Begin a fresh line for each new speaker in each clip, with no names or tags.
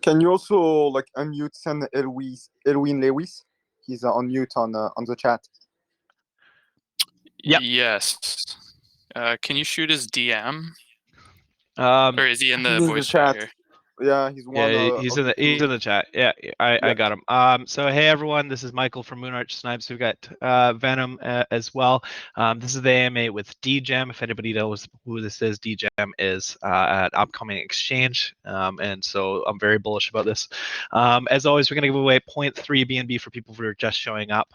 Can you also like unmute send Elwin Lewis? He's on mute on the chat.
Yep.
Yes. Can you shoot his DM?
Or
is he in the
He's
voice chat here?
Yeah, he's one.
Yeah, he's in the chat. Yeah, I got him. So hey everyone, this is Michael from Moonarch Snipes. We've got Venom as well. This is the AMA with Degem. If anybody knows who this is, Degem is an upcoming exchange, and so I'm very bullish about this. As always, we're gonna give away 0.3 BNB for people who are just showing up,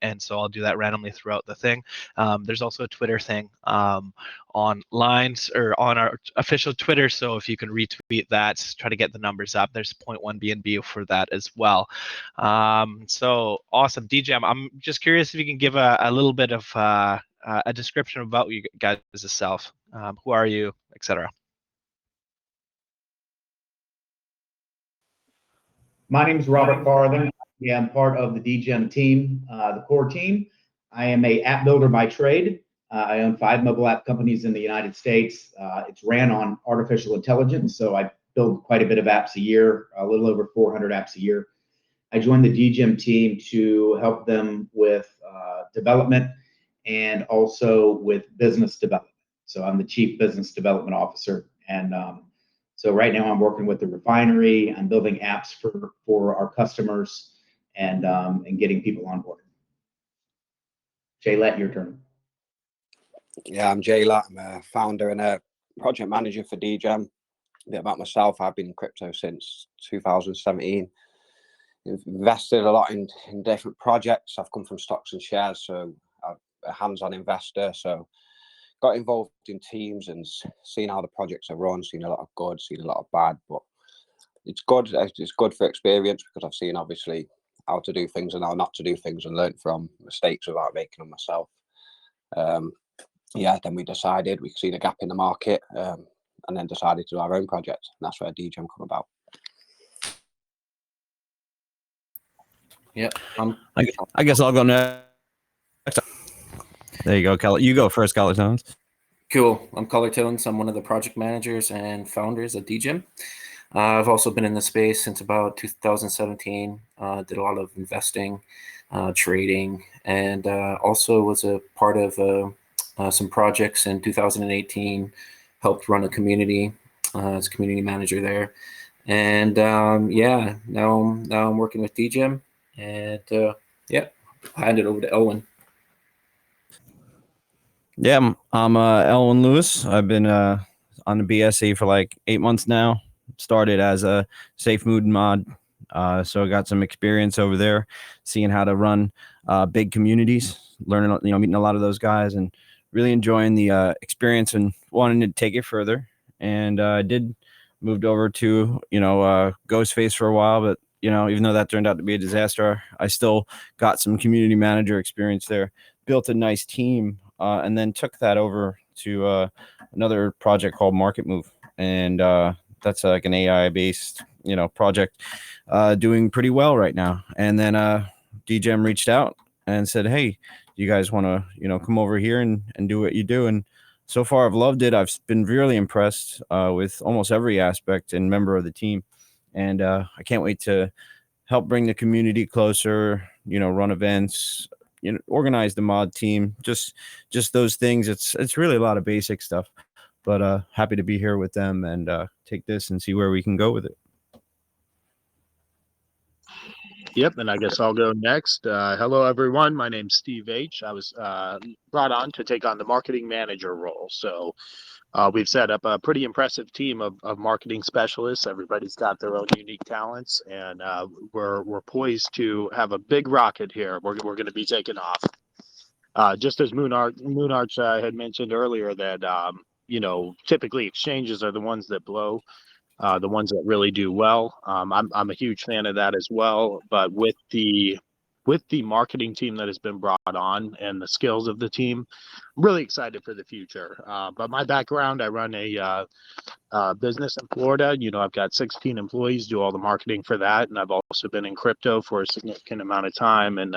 and so I'll do that randomly throughout the thing. There's also a Twitter thing online or on our official Twitter, so if you can retweet that, try to get the numbers up. There's 0.1 BNB for that as well. So awesome. Degem, I'm just curious if you can give a little bit of a description about you guys yourself. Who are you, etc.
My name is Robert Farthing. Yeah, I'm part of the Degem team, the core team. I am a app builder by trade. I own 5 mobile app companies in the United States. It's ran on artificial intelligence, so I build quite a bit of apps a year, a little over 400 apps a year. I joined the Degem team to help them with development and also with business development. So I'm the Chief Business Development Officer. And so right now I'm working with the refinery. I'm building apps for our customers and getting people on board. Jaylat, your turn.
Yeah, I'm Jaylat. I'm a founder and a project manager for Degem. A bit about myself, I've been in crypto since 2017. Invested a lot in different projects. I've come from stocks and shares, so I'm a hands-on investor. So got involved in teams and seen how the projects are run, seen a lot of good, seen a lot of bad, but it's good. It's good for experience because I've seen obviously how to do things and how not to do things and learned from mistakes without making them myself. Yeah, then we decided we seen a gap in the market and then decided to do our own project. And that's where Degem come about.
Yeah,
I guess I'll go next. There you go, Keller. You go first, Color Tones.
Cool. I'm Color Tones. I'm one of the project managers and founders of Degem. I've also been in the space since about 2017. Did a lot of investing, trading, and also was a part of some projects in 2018. Helped run a community as a community manager there, and yeah, now I'm working with Degem, and yeah, I hand it over to Elwin.
Yeah, I'm Elwin Lewis. I've been on the BSC for like 8 months now. Started as a safe mood mod, so I got some experience over there, seeing how to run big communities, learning, meeting a lot of those guys, and really enjoying the experience and wanting to take it further. And I moved over to Ghostface for a while, but even though that turned out to be a disaster, I still got some community manager experience there. Built a nice team, and then took that over to another project called Market Move, and that's like an AI-based project doing pretty well right now. And then Degem reached out and said, "Hey, you guys want to come over here and do what you do?" And so far I've loved it. I've been really impressed with almost every aspect and member of the team, and I can't wait to help bring the community closer, run events, organize the mod team, just those things. It's really a lot of basic stuff, but happy to be here with them and take this and see where we can go with it.
Yep, and I guess I'll go next. Hello, everyone. My name's Steve H. I was brought on to take on the marketing manager role. So we've set up a pretty impressive team of marketing specialists. Everybody's got their own unique talents, and we're poised to have a big rocket here. We're going to be taking off. Just as Moonarch had mentioned earlier that, typically exchanges are the ones that blow. The ones that really do well. I'm a huge fan of that as well. But with the marketing team that has been brought on and the skills of the team, I'm really excited for the future. But my background, I run a business in Florida. I've got 16 employees, do all the marketing for that, and I've also been in crypto for a significant amount of time and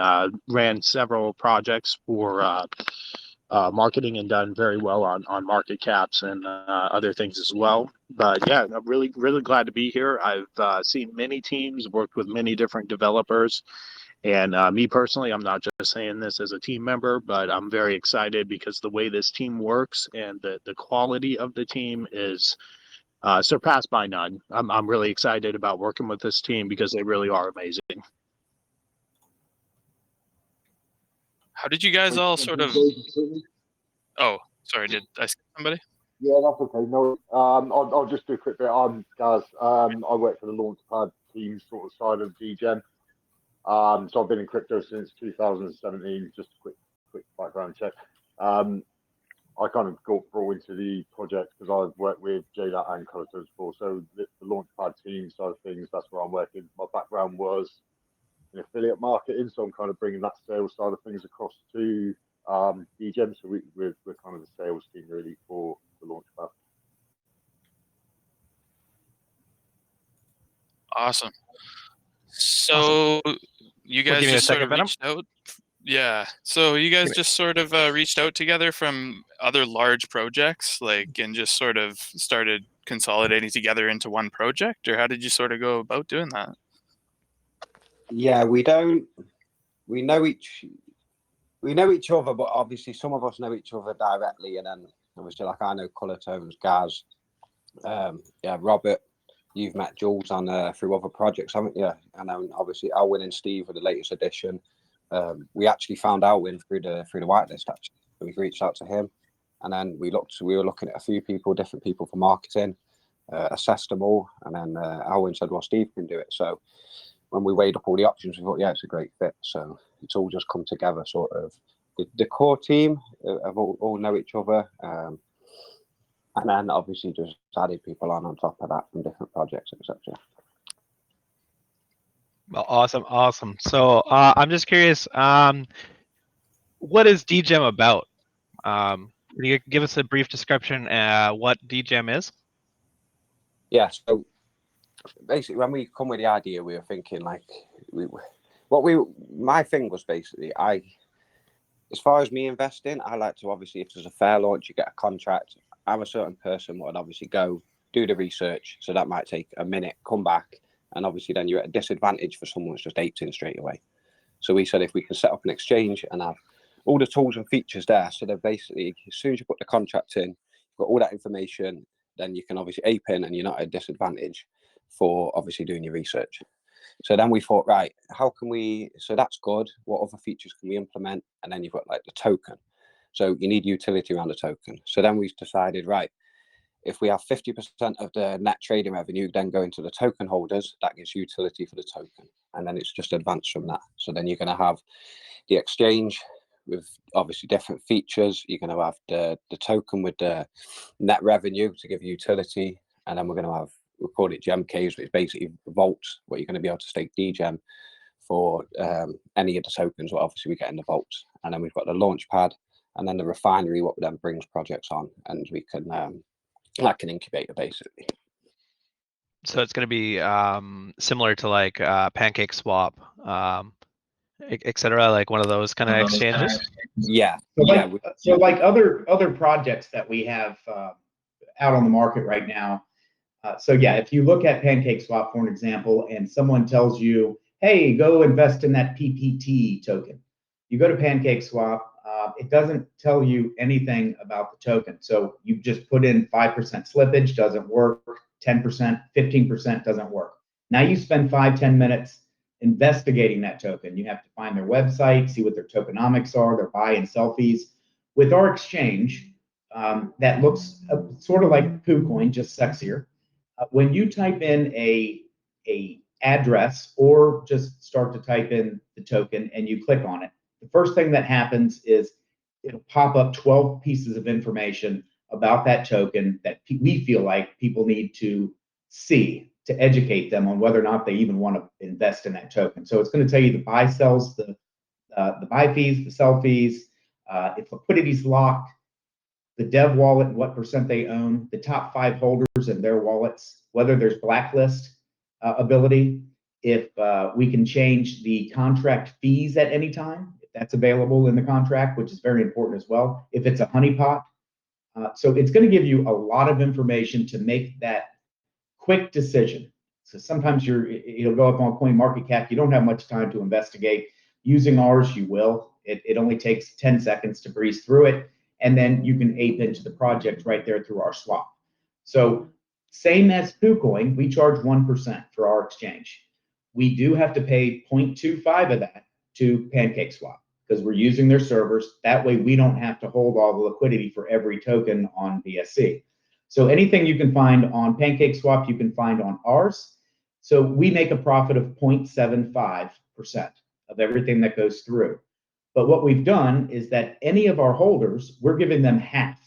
ran several projects for marketing and done very well on market caps and other things as well. But yeah, I'm really glad to be here. I've seen many teams, worked with many different developers, and me personally, I'm not just saying this as a team member, but I'm very excited because the way this team works and the quality of the team is surpassed by none. I'm really excited about working with this team because they really are amazing.
How did you guys all sort of? Oh, sorry. Did I skip somebody?
Yeah, that's okay. No, I'll just do a quick bit. I'm Gaz. I work for the Launchpad team sort of side of Degem. So I've been in crypto since 2017. Just a quick background check. I kind of got brought into the project because I've worked with JLAT and Colortones before. So the Launchpad team side of things, that's where I'm working. My background was in affiliate marketing, so I'm kind of bringing that sales side of things across to Degem. So we're kind of the sales team really for the Launchpad.
Awesome. So you guys
give me a
just sort
second,
of
Venom.
reached out. Yeah. So you guys just sort of reached out together from other large projects, like, and just sort of started consolidating together into one project, or how did you sort of go about doing that?
Yeah, we know each other, but obviously some of us know each other directly, and then obviously like I know Colortones, Gaz, Robert. You've met Jules on through other projects, haven't you? And then obviously Alwyn and Steve are the latest addition. We actually found Alwyn through the whitelist. Actually, we reached out to him, and then we were looking at a few people, different people for marketing, assessed them all, and then Alwyn said, "Well, Steve can do it." So when we weighed up all the options, we thought, "Yeah, it's a great fit." So it's all just come together, sort of. The core team have all know each other. And then obviously just added people on top of that from different projects, etc.
Well, awesome. So I'm just curious, what is Degem about? Can you give us a brief description what Degem is?
Yeah, so basically when we come with the idea, we were thinking like, my thing was basically, as far as me investing, I like to obviously, if there's a fair launch, you get a contract. I'm a certain person would obviously go do the research, so that might take a minute, come back, and obviously then you're at a disadvantage for someone that's just aped in straight away. So we said if we can set up an exchange and have all the tools and features there, so that basically as soon as you put the contract in, you've got all that information, then you can obviously ape in and you're not at a disadvantage for obviously doing your research. So then we thought, right, how can we, so that's good, what other features can we implement? And then you've got like the token. So you need utility around the token. So then we decided, right, if we have 50% of the net trading revenue then going to the token holders, that gives utility for the token. And then it's just advanced from that. So then you're going to have the exchange with obviously different features. You're going to have the token with the net revenue to give utility. And then we're going to have, we call it gem caves, which basically vaults where you're going to be able to stake Degem for any of the tokens, what obviously we get in the vaults. And then we've got the launch pad. And then the refinery, what then brings projects on, and we can like an incubator basically.
So it's going to be similar to like Pancake Swap, etc., like one of those kind of exchanges.
Yeah.
So like other projects that we have out on the market right now. So yeah, if you look at Pancake Swap for an example, and someone tells you, "Hey, go invest in that PPT token," you go to Pancake Swap. It doesn't tell you anything about the token. So you just put in 5% slippage, doesn't work, 10%, 15% doesn't work. Now you spend 5-10 minutes investigating that token. You have to find their website, see what their tokenomics are, their buy and sell fees. With our exchange, that looks sort of like PooCoin, just sexier. When you type in a address or just start to type in the token and you click on it, the first thing that happens is it'll pop up 12 pieces of information about that token that we feel like people need to see to educate them on whether or not they even want to invest in that token. So it's going to tell you the buy sells, the buy fees, the sell fees, if liquidity's locked, the dev wallet, what percent they own, the top 5 holders and their wallets, whether there's blacklist ability, if we can change the contract fees at any time. that's available in the contract, which is very important as well. If it's a honeypot, so it's going to give you a lot of information to make that quick decision. So sometimes it'll go up on CoinMarketCap. You don't have much time to investigate. Using ours, you will. It only takes 10 seconds to breeze through it, and then you can ape into the project right there through our swap. So same as KuCoin, we charge 1% for our exchange. We do have to pay 0.25 of that to PancakeSwap because we're using their servers. That way we don't have to hold all the liquidity for every token on BSC. So anything you can find on PancakeSwap, you can find on ours. So we make a profit of 0.75% of everything that goes through. But what we've done is that any of our holders, we're giving them half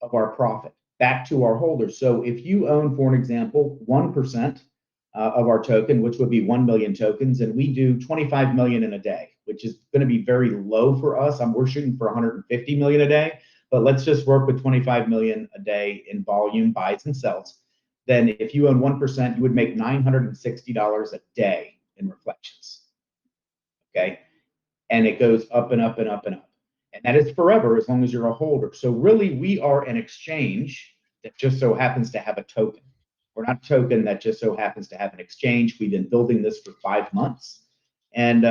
of our profit back to our holders. So if you own, for an example, 1% of our token, which would be 1 million tokens, and we do 25 million in a day, which is going to be very low for us. We're shooting for 150 million a day, but let's just work with 25 million a day in volume, buys and sells. Then if you own 1%, you would make $960 a day in reflections. Okay. And it goes up and up and up and up. And that is forever as long as you're a holder. So really, we are an exchange that just so happens to have a token. We're not a token that just so happens to have an exchange. We've been building this for 5 months, and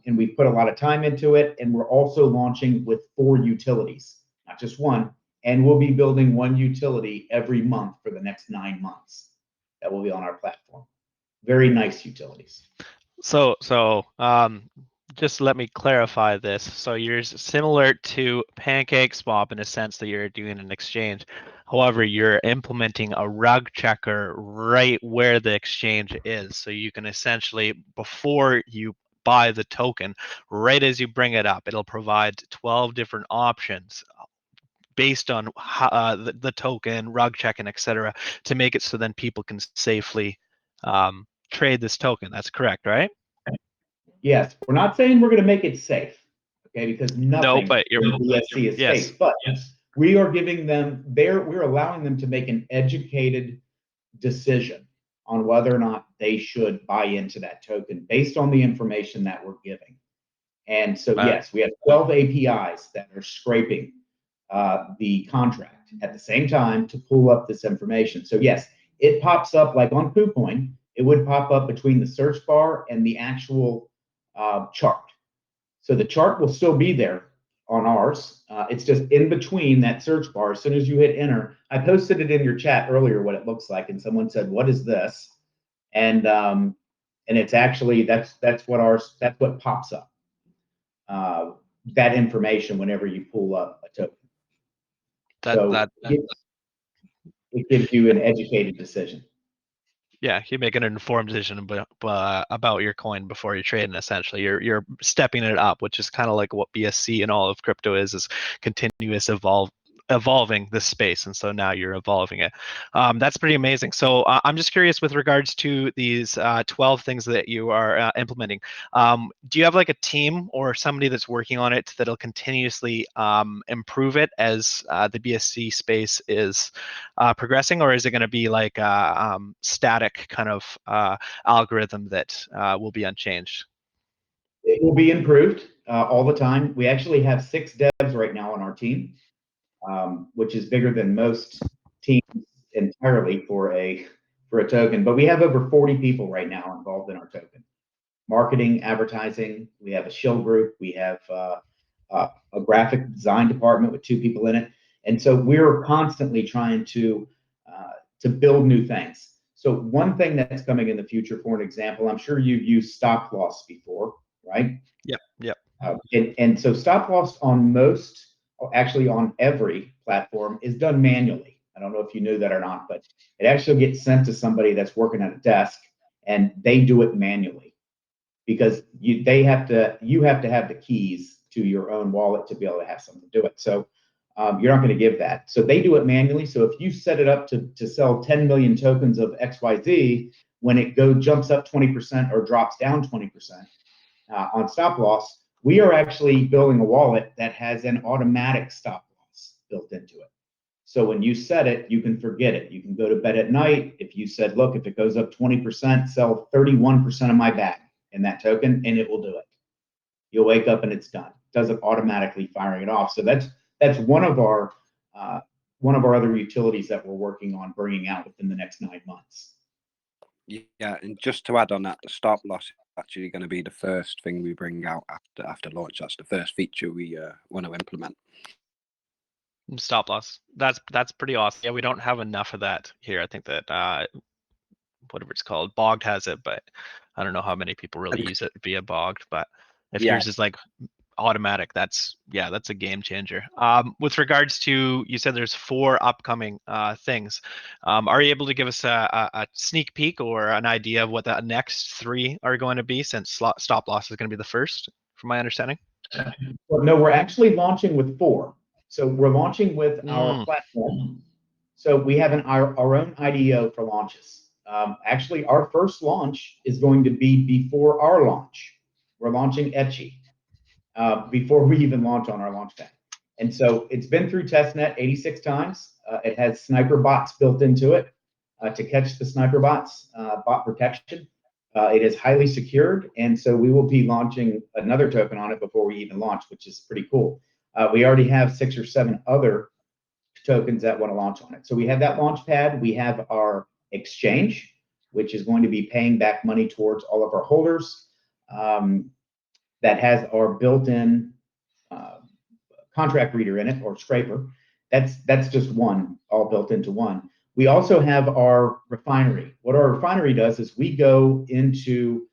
we put a lot of time into it. And we're also launching with 4 utilities, not just one. And we'll be building 1 utility every month for the next 9 months that will be on our platform. Very nice utilities.
So just let me clarify this. So you're similar to PancakeSwap in a sense that you're doing an exchange. However, you're implementing a rug checker right where the exchange is. So you can essentially, before you buy the token, right as you bring it up, it'll provide 12 different options based on the token, rug checking, etc., to make it so then people can safely trade this token. That's correct, right?
Yes, we're not saying we're going to make it safe, okay? Because nothing
but
in BSC is safe. But we are giving them we're allowing them to make an educated decision on whether or not they should buy into that token based on the information that we're giving. And so yes, we have 12 APIs that are scraping the contract at the same time to pull up this information. So yes, it pops up like on KuCoin. It would pop up between the search bar and the actual chart. So the chart will still be there on ours. It's just in between that search bar. As soon as you hit enter, I posted it in your chat earlier what it looks like, and someone said, "What is this?" And it's actually that's what pops up. That information whenever you pull up a token. It gives you an educated decision.
Yeah, you make an informed decision about your coin before you're trading. Essentially, you're stepping it up, which is kind of like what BSC and all of crypto is continuous evolving this space, and so now you're evolving it. That's pretty amazing. So I'm just curious with regards to these 12 things that you are implementing. Do you have like a team or somebody that's working on it that'll continuously improve it as the BSC space is progressing, or is it going to be like a static kind of algorithm that will be unchanged?
It will be improved all the time. We actually have 6 devs right now on our team. Which is bigger than most teams entirely for a token. But we have over 40 people right now involved in our token. Marketing, advertising. We have a shill group. We have a graphic design department with 2 people in it. And so we're constantly trying to build new things. So one thing that's coming in the future, for an example, I'm sure you've used stop loss before, right?
Yep.
And so stop loss on most, actually on every platform, is done manually. I don't know if you knew that or not, but it actually gets sent to somebody that's working at a desk, and they do it manually because you have to have the keys to your own wallet to be able to have someone do it. So you're not going to give that. So they do it manually. So if you set it up to sell 10 million tokens of XYZ, when it jumps up 20% or drops down 20% on stop loss, we are actually building a wallet that has an automatic stop loss built into it. So when you set it, you can forget it. You can go to bed at night. If you said, look, if it goes up 20%, sell 31% of my bag in that token, and it will do it. You'll wake up and it's done. It doesn't automatically firing it off. So that's one of our other utilities that we're working on bringing out within the next 9 months.
Yeah, and just to add on that, the stop loss is actually going to be the first thing we bring out after launch. That's the first feature we want to implement.
Stop loss. That's pretty awesome. Yeah, we don't have enough of that here. I think that whatever it's called, Bogged has it, but I don't know how many people really use it via Bogged. But if yours is like automatic, that's a game changer. With regards to, you said there's 4 upcoming things. Are you able to give us a sneak peek or an idea of what the next 3 are going to be, since stop loss is going to be the first, from my understanding?
Well, no, we're actually launching with 4. So we're launching with our platform. So we have our own IDO for launches. Actually, our first launch is going to be before our launch. We're launching Etchy before we even launch on our launch pad. And so it's been through testnet 86 times. It has sniper bots built into it to catch the sniper bots, bot protection. It is highly secured, and so we will be launching another token on it before we even launch, which is pretty cool. We already have 6 or 7 other tokens that want to launch on it. So we have that launch pad. We have our exchange, which is going to be paying back money towards all of our holders. That has our built-in contract reader in it, or scraper. That's just one, all built into one. We also have our refinery. What our refinery does is we go into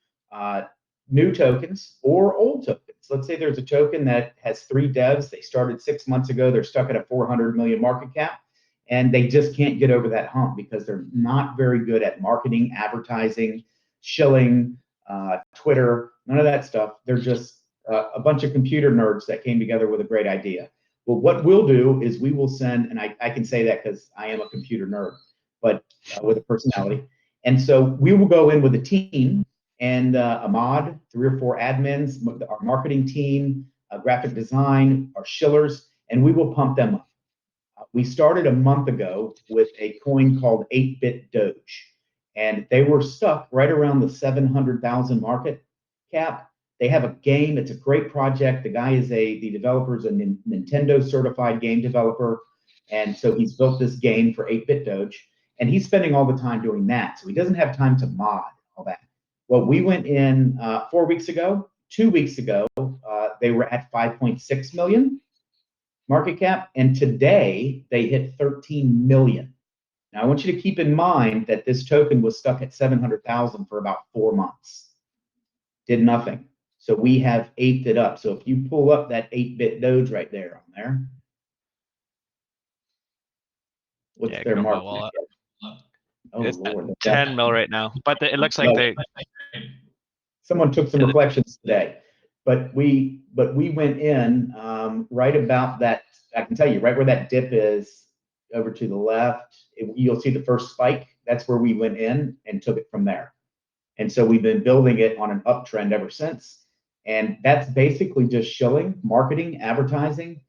new tokens or old tokens. Let's say there's a token that has 3 devs. They started 6 months ago. They're stuck at a 400 million market cap, and they just can't get over that hump because they're not very good at marketing, advertising, shilling, Twitter, none of that stuff. They're just a bunch of computer nerds that came together with a great idea. Well, what we'll do is we will send, and I can say that because I am a computer nerd, but with a personality. And so we will go in with a team and a mod, 3 or 4 admins, our marketing team, graphic design, our shillers, and we will pump them up. We started a month ago with a coin called 8-bit Doge, and they were stuck right around the 700,000 market cap. They have a game. It's a great project. The guy is the developer is a Nintendo certified game developer. And so he's built this game for 8-bit Doge, and he's spending all the time doing that. So he doesn't have time to mod all that. Well, we went in 4 weeks ago, 2 weeks ago, they were at 5.6 million market cap. And today they hit 13 million. Now I want you to keep in mind that this token was stuck at 700,000 for about 4 months. Did nothing. So we have aped it up. So if you pull up that 8-bit Doge right there on there, what's their market? Oh,
it's
Lord.
10 mil right now, but it looks like
someone took some reflections today, but we went in right about that. I can tell you right where that dip is over to the left. You'll see the first spike. That's where we went in and took it from there. And so we've been building it on an uptrend ever since. And that's basically just shilling, marketing, advertising,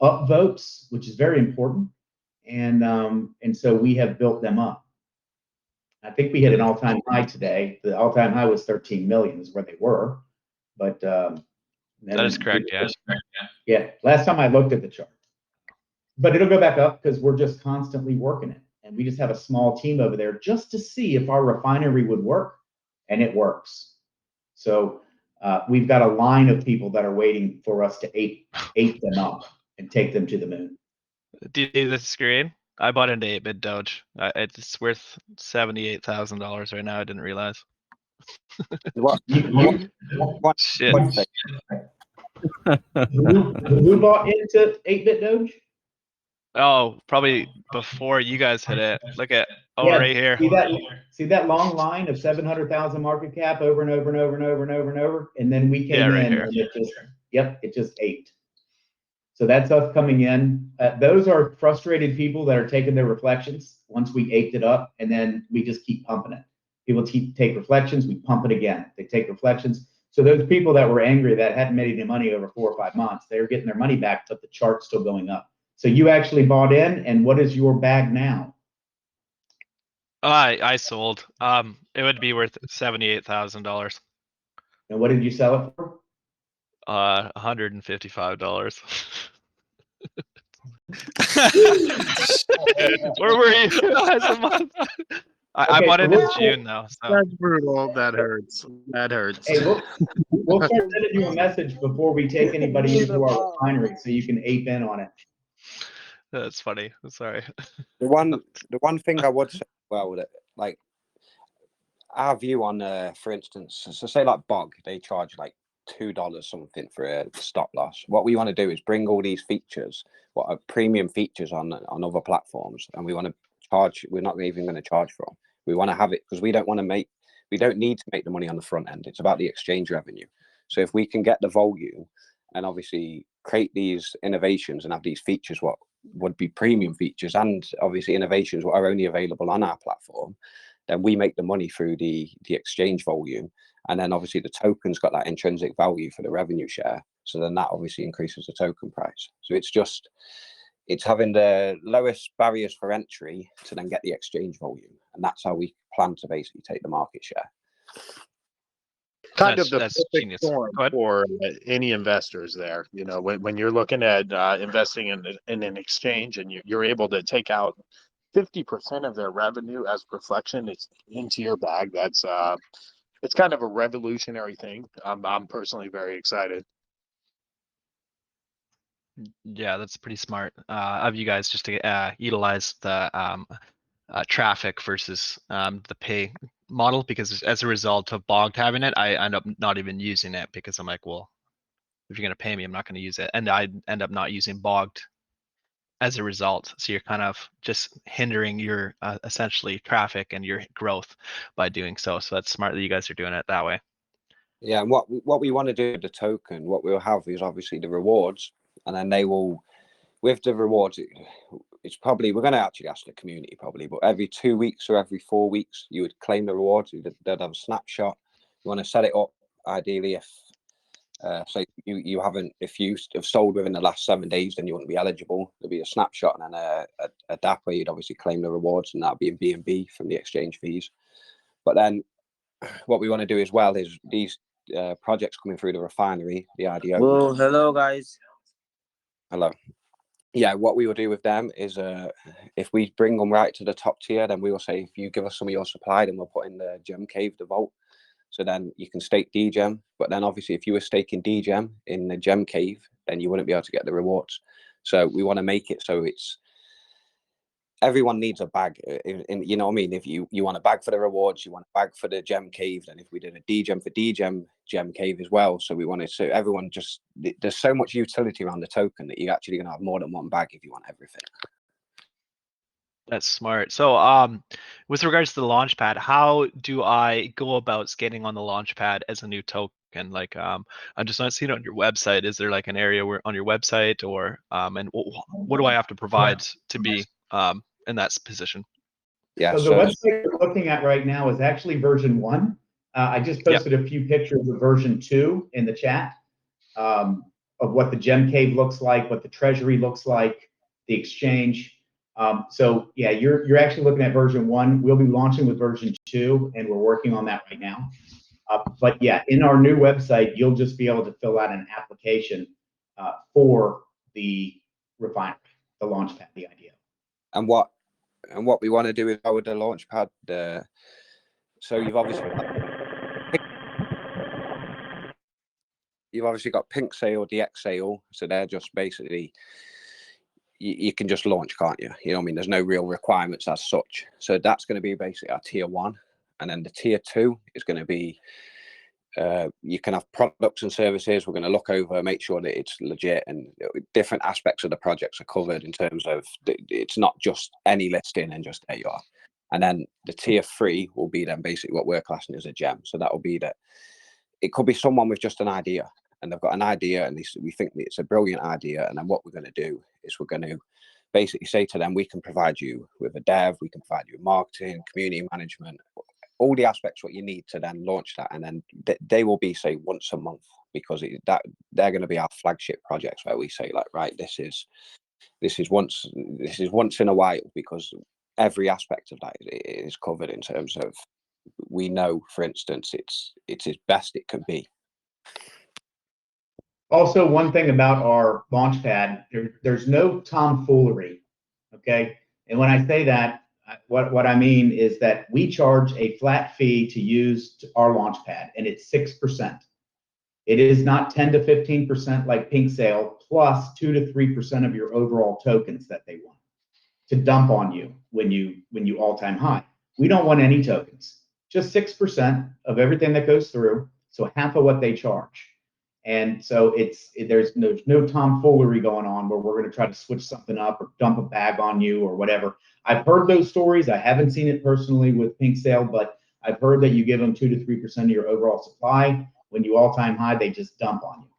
upvotes, which is very important. And so we have built them up. I think we hit an all-time high today. The all-time high was 13 million is where they were. But
that is correct, yeah.
Yeah, last time I looked at the chart. But it'll go back up because we're just constantly working it. And we just have a small team over there just to see if our refinery would work. And it works. So we've got a line of people that are waiting for us to ape them up and take them to the moon.
Do you see the screen? I bought into 8-bit Doge. It's worth $78,000 right now. I didn't realize. Shit.
Who bought into 8-bit Doge?
Oh, probably before you guys hit it. Look at right here.
See that long line of 700,000 market cap over and over and over and over and over and over, and then we came in and it just aped. So that's us coming in. Those are frustrated people that are taking their reflections once we aped it up, and then we just keep pumping it. People take reflections, we pump it again. They take reflections. So those people that were angry that hadn't made any money over 4 or 5 months, they're getting their money back, but the chart's still going up. So you actually bought in, and what is your bag now?
I sold. It would be worth $78,000.
And what did you sell it for?
$155. Where were you last month? I
Okay,
bought it
so
in
we'll-
June though. So
That's brutal. That hurts. That hurts.
Hey, we'll start sending you a message before we take anybody into our refinery so you can ape in on it.
that's funny. I'm sorry.
The one thing I would say, well, that like our view on, for instance, so say like Bog, they charge like $2 something for a stop loss. What we want to do is bring all these features, what are premium features on other platforms, and we want to charge. We're not even going to charge for them. We want to have it because we don't need to make the money on the front end. It's about the exchange revenue. So if we can get the volume and obviously create these innovations and have these features, what would be premium features, and obviously innovations what are only available on our platform, then we make the money through the exchange volume. And then obviously the token's got that intrinsic value for the revenue share. So then that obviously increases the token price. So it's having the lowest barriers for entry to then get the exchange volume. And that's how we plan to basically take the market share.
Kind of the
That's
perfect
genius.
storm
Go ahead.
for any investors there. You know, when you're looking at investing in an exchange and you're able to take out 50% of their revenue as reflection, it's into your bag. That's it's kind of a revolutionary thing. I'm personally very excited.
Yeah, that's pretty smart of you guys just to utilize the traffic versus the pay model, because as a result of Bogged having it, I end up not even using it because I'm like, well, if you're going to pay me, I'm not going to use it. And I end up not using Bogged as a result. So you're kind of just hindering your essentially traffic and your growth by doing so. So that's smart that you guys are doing it that way.
Yeah, and what we want to do with the token, what we'll have is obviously the rewards, and then they will, with the rewards, it's probably, we're going to actually ask the community probably, but every 2 weeks or every 4 weeks, you would claim the rewards. They'd have a snapshot. You want to set it up, ideally, if so you haven't, if you have sold within the last 7 days, then you wouldn't be eligible. There'll be a snapshot and then a DAP where you'd obviously claim the rewards, and that'd be in BNB from the exchange fees. But then what we want to do as well is these projects coming through the refinery, the IDO.
Well, hello guys.
Hello. Yeah, what we will do with them is if we bring them right to the top tier, then we will say, if you give us some of your supply, then we'll put in the gem cave, the vault. So then you can stake Degem. But then obviously if you were staking Degem in the gem cave, then you wouldn't be able to get the rewards. So we want to make it so it's, everyone needs a bag. You know what I mean? If you want a bag for the rewards, you want a bag for the gem cave, then if we did a Degem for Degem gem cave as well. So we wanted, so everyone just, there's so much utility around the token that you're actually going to have more than one bag if you want everything.
That's smart. So with regards to the launchpad, how do I go about getting on the launchpad as a new token? Like I'm just not seeing it on your website. Is there like an area where on your website, or and what do I have to provide to be in that position?
Yeah.
So the website you're looking at right now is actually version 1. I just posted a few pictures of version 2 in the chat of what the gem cave looks like, what the treasury looks like, the exchange. So yeah, you're actually looking at version 1. We'll be launching with version 2, and we're working on that right now. But yeah, in our new website, you'll just be able to fill out an application for the refinery, the launchpad, the idea.
And what we want to do is with the launchpad. So you've obviously got Pink Sale, DX Sale. So they're just basically, you can just launch, can't you? You know what I mean? There's no real requirements as such. So that's going to be basically our tier 1. And then the tier 2 is going to be, you can have products and services. We're going to look over, make sure that it's legit, and different aspects of the projects are covered in terms of it's not just any listing and just there you are. And then the tier 3 will be then basically what we're classing as a gem. So that will be that it could be someone with just an idea, and they've got an idea and we think that it's a brilliant idea. And then what we're going to do is we're going to basically say to them, we can provide you with a dev, we can provide you with marketing, community management, all the aspects what you need to then launch that. And then they will be, say, once a month, because they're going to be our flagship projects where we say, like, right, this is once in a while, because every aspect of that is covered in terms of, we know, for instance, it's as best it can be.
Also, one thing about our launchpad, there's no tomfoolery, okay? And when I say that, what I mean is that we charge a flat fee to use our launchpad, and it's 6%. It is not 10 to 15% like Pink Sale, plus 2 to 3% of your overall tokens that they want to dump on you when you all-time high. We don't want any tokens, just 6% of everything that goes through, so half of what they charge. And so there's no tomfoolery going on where we're going to try to switch something up or dump a bag on you or whatever. I've heard those stories. I haven't seen it personally with Pink Sale, but I've heard that you give them 2 to 3% of your overall supply. When you all-time high, they just dump on you.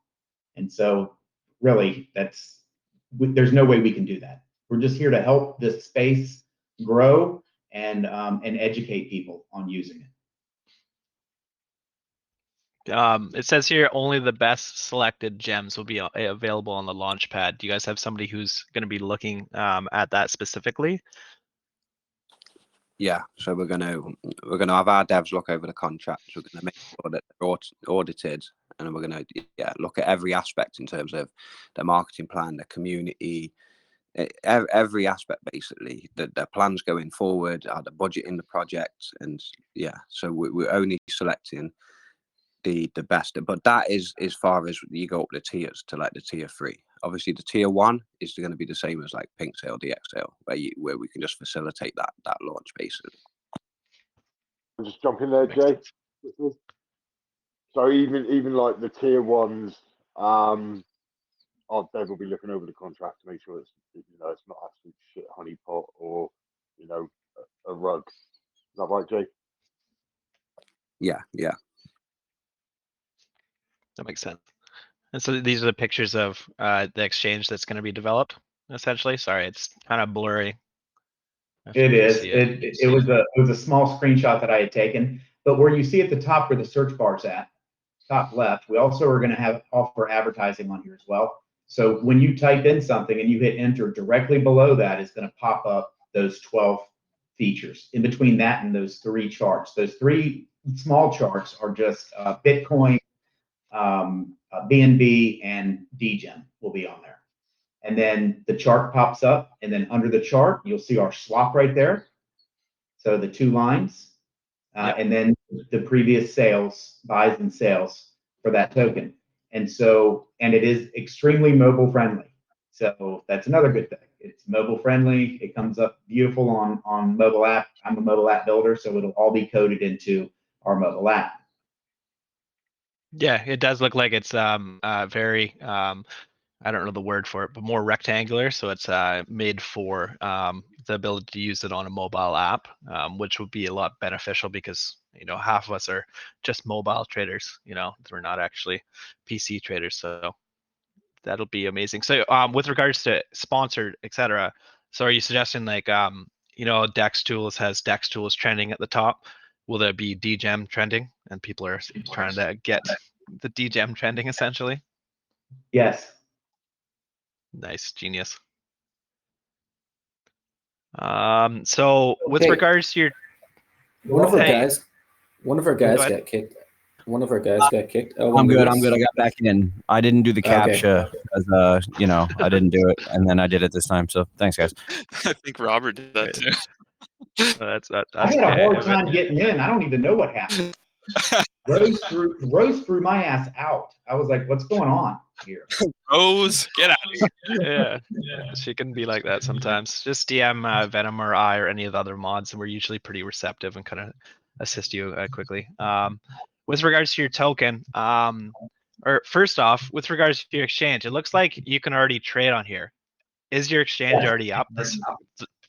And so really, there's no way we can do that. We're just here to help this space grow and educate people on using it.
It says here only the best selected gems will be available on the launch pad. Do you guys have somebody who's going to be looking at that specifically?
Yeah, so we're gonna have our devs look over the contracts. We're gonna make sure that they're audited, and we're gonna look at every aspect in terms of the marketing plan, the community, every aspect basically. The plans going forward, the budget in the project, and so we're only selecting the best. But that is as far as you go up the tiers to like the tier 3. Obviously, the tier 1 is going to be the same as like Pink Sale, DX Sale, where we can just facilitate that launch basically.
I'll just jump in there, Jay. So even like the tier 1s, our dev will be looking over the contract to make sure it's not absolute shit honeypot or a rug. Is that right, Jay?
Yeah.
That makes sense. And so these are the pictures of the exchange that's going to be developed, essentially. Sorry, it's kind of blurry.
It is. It was a small screenshot that I had taken. But where you see at the top where the search bar's at, top left, we also are going to offer advertising on here as well. So when you type in something and you hit enter, directly below that is going to pop up those 12 features. In between that and those 3 charts, those 3 small charts are just Bitcoin, BNB, and Degem will be on there. And then the chart pops up, and then under the chart, you'll see our swap right there. So the 2 lines, and then the previous sales, buys and sales for that token. And it is extremely mobile friendly. So that's another good thing. It's mobile friendly. It comes up beautiful on mobile app. I'm a mobile app builder, so it'll all be coded into our mobile app.
Yeah, it does look like it's very I don't know the word for it, but more rectangular. So it's made for the ability to use it on a mobile app, which would be a lot beneficial because half of us are just mobile traders. We're not actually PC traders. So that'll be amazing. So with regards to sponsored, etc. So are you suggesting like Dex Tools has Dex Tools trending at the top? Will there be Degem trending, and people are trying to get the Degem trending essentially?
Yes.
Nice, genius. So with regards to your
one of our guys got kicked. One of our guys got kicked.
I'm good. I got back in. I didn't do the captcha because I didn't do it, and then I did it this time. So thanks, guys.
I think Robert did that too.
That's
I had a hard time getting in. I don't even know what happened. Rose threw my ass out. I was like, "What's going on here?"
Rose, get out of here.
Yeah, she can be like that sometimes. Just DM Venom or I or any of the other mods, and we're usually pretty receptive and kind of assist you quickly. With regards to your token, or first off, with regards to your exchange, it looks like you can already trade on here. Is your exchange already up? This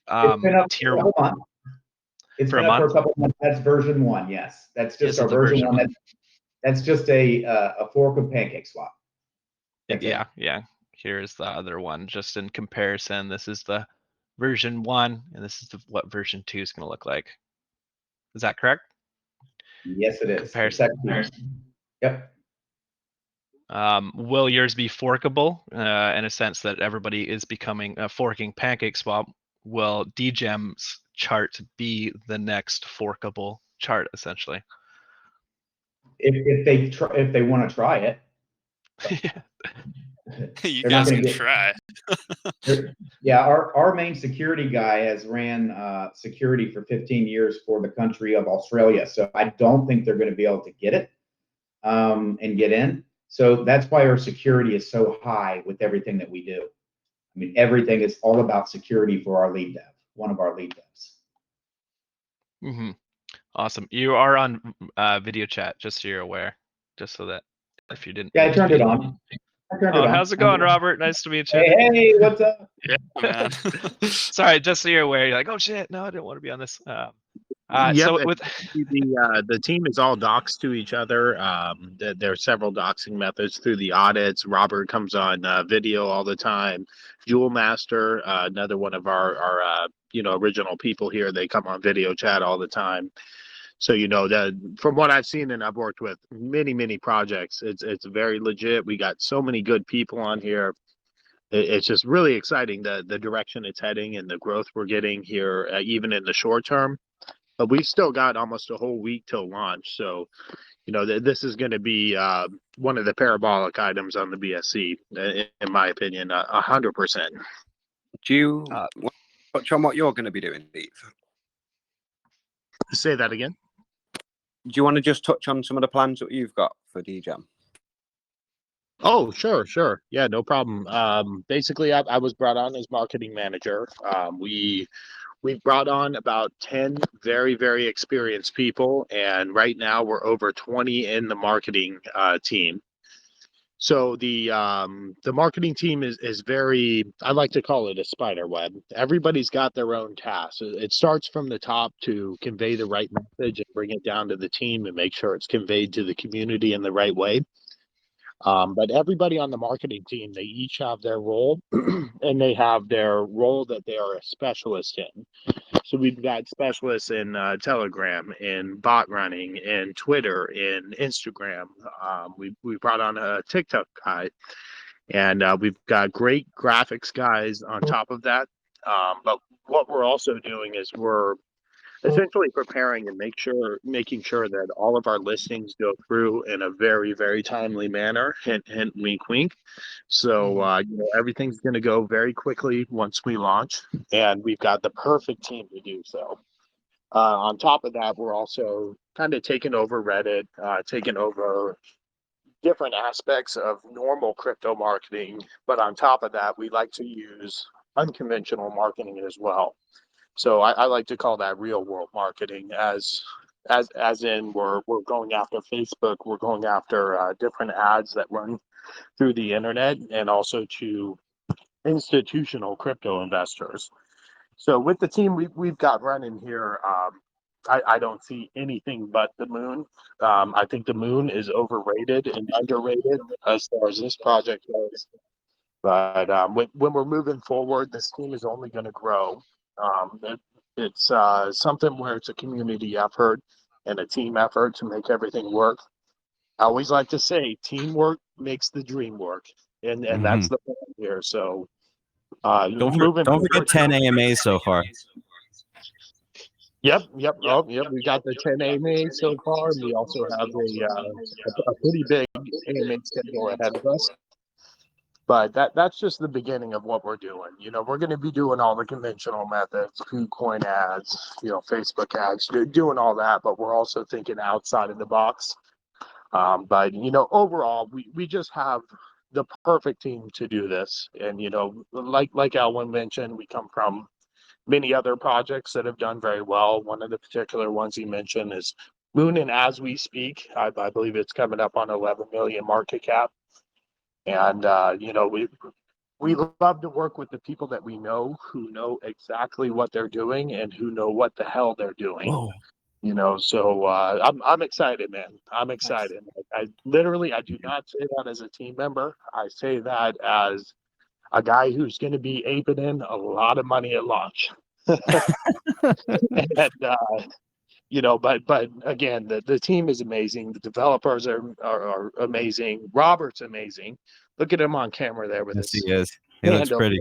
it's been up
tier
for a month. It's been up for a couple of months. That's version 1. Yes, that's just our version 1. That's just a fork of PancakeSwap.
Yeah. Here's the other one. Just in comparison, this is the version 1, and this is what version 2 is going to look like. Is that correct?
Yes, it is.
Comparison.
Yep.
Will yours be forkable in a sense that everybody is becoming forking PancakeSwap? Will Degem's chart be the next forkable chart essentially?
If they want to try it.
Yeah,
You
They're not
guys
gonna
can
get-
try.
Yeah, our main security guy has ran security for 15 years for the country of Australia. So I don't think they're going to be able to get it and get in. So that's why our security is so high with everything that we do. I mean, everything is all about security for our lead dev, one of our lead devs.
Mm-hmm. Awesome. You are on video chat, just so you're aware, just so that if you didn't.
Yeah, I turned it on.
Oh, how's it going, Robert? Nice to meet you.
Hey, what's up?
Yeah, man.
Sorry, just so you're aware, you're like, oh shit, no, I didn't want to be on this.
So
with
the team is all doxed to each other. There are several doxing methods through the audits. Robert comes on video all the time. Jewel Master, another one of our original people here, they come on video chat all the time. So that from what I've seen, and I've worked with many projects, it's very legit. We got so many good people on here. It's just really exciting the direction it's heading and the growth we're getting here, even in the short term. But we've still got almost a whole week till launch. So, this is going to be one of the parabolic items on the BSC, in my opinion, 100%.
Do you touch on what you're going to be doing, Steve?
Say that again.
Do you want to just touch on some of the plans that you've got for Degem?
Oh, sure. Yeah, no problem. Basically, I was brought on as marketing manager. We've brought on about 10 very, very experienced people, and right now we're over 20 in the marketing team. So the marketing team is very, I like to call it a spider web. Everybody's got their own tasks. It starts from the top to convey the right message and bring it down to the team and make sure it's conveyed to the community in the right way. But everybody on the marketing team, they each have their role and they have their role that they are a specialist in. So we've got specialists in Telegram, in bot running, in Twitter, in Instagram. We brought on a TikTok guy, and we've got great graphics guys on top of that. But what we're also doing is we're essentially preparing and making sure that all of our listings go through in a very, very timely manner. Hint, hint, wink, wink. So everything's going to go very quickly once we launch, and we've got the perfect team to do so. On top of that, we're also kind of taking over Reddit, taking over different aspects of normal crypto marketing. But on top of that, we like to use unconventional marketing as well. So I like to call that real world marketing, as in we're going after Facebook, we're going after different ads that run through the internet, and also to institutional crypto investors. So with the team we've got running here, I don't see anything but the moon. I think the moon is overrated and underrated as far as this project goes. But when we're moving forward, this team is only going to grow. It's something where it's a community effort and a team effort to make everything work. I always like to say teamwork makes the dream work, and that's the point here. So
don't forget 10 AMAs so far.
Yep. Oh, yep. We got the 10 AMA so far, and we also have a pretty big AMA schedule ahead of us. But that's just the beginning of what we're doing. We're going to be doing all the conventional methods, KuCoin ads, Facebook ads, doing all that. But we're also thinking outside of the box. But overall, we just have the perfect team to do this. And like Alwyn mentioned, we come from many other projects that have done very well. One of the particular ones he mentioned is Moon, and as we speak, I believe it's coming up on 11 million market cap. And we love to work with the people that we know, who know exactly what they're doing and who know what the hell they're doing. Whoa. So I'm excited, man. I'm excited. I do not say that as a team member. I say that as a guy who's going to be aping in a lot of money at launch. And, but again, the team is amazing. The developers are amazing. Robert's amazing. Look at him on camera there with
Yes,
his
he is. He looks pretty.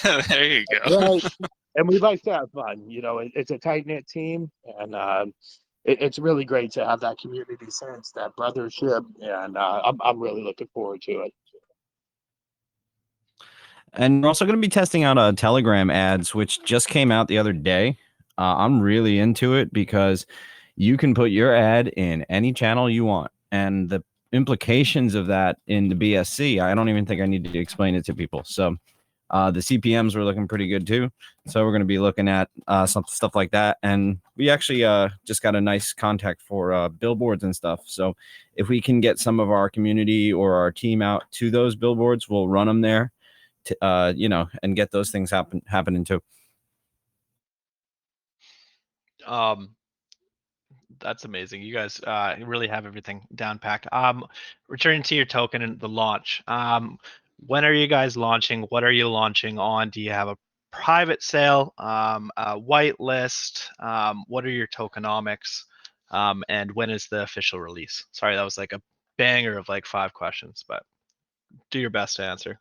There you go.
Right. And we like to have fun. It's a tight knit team, and it's really great to have that community sense, that brothership, and I'm really looking forward to it.
And we're also going to be testing out Telegram ads, which just came out the other day. I'm really into it because you can put your ad in any channel you want. And the implications of that in the BSC, I don't even think I need to explain it to people. So the CPMs were looking pretty good too. So we're going to be looking at some stuff like that. And we actually just got a nice contact for billboards and stuff. So if we can get some of our community or our team out to those billboards, we'll run them there. And get those things happening too.
That's amazing. You guys really have everything down packed. Returning to your token and the launch. When are you guys launching? What are you launching on? Do you have a private sale, a whitelist? What are your tokenomics? And when is the official release? Sorry, that was like a banger of like 5 questions, but do your best to answer.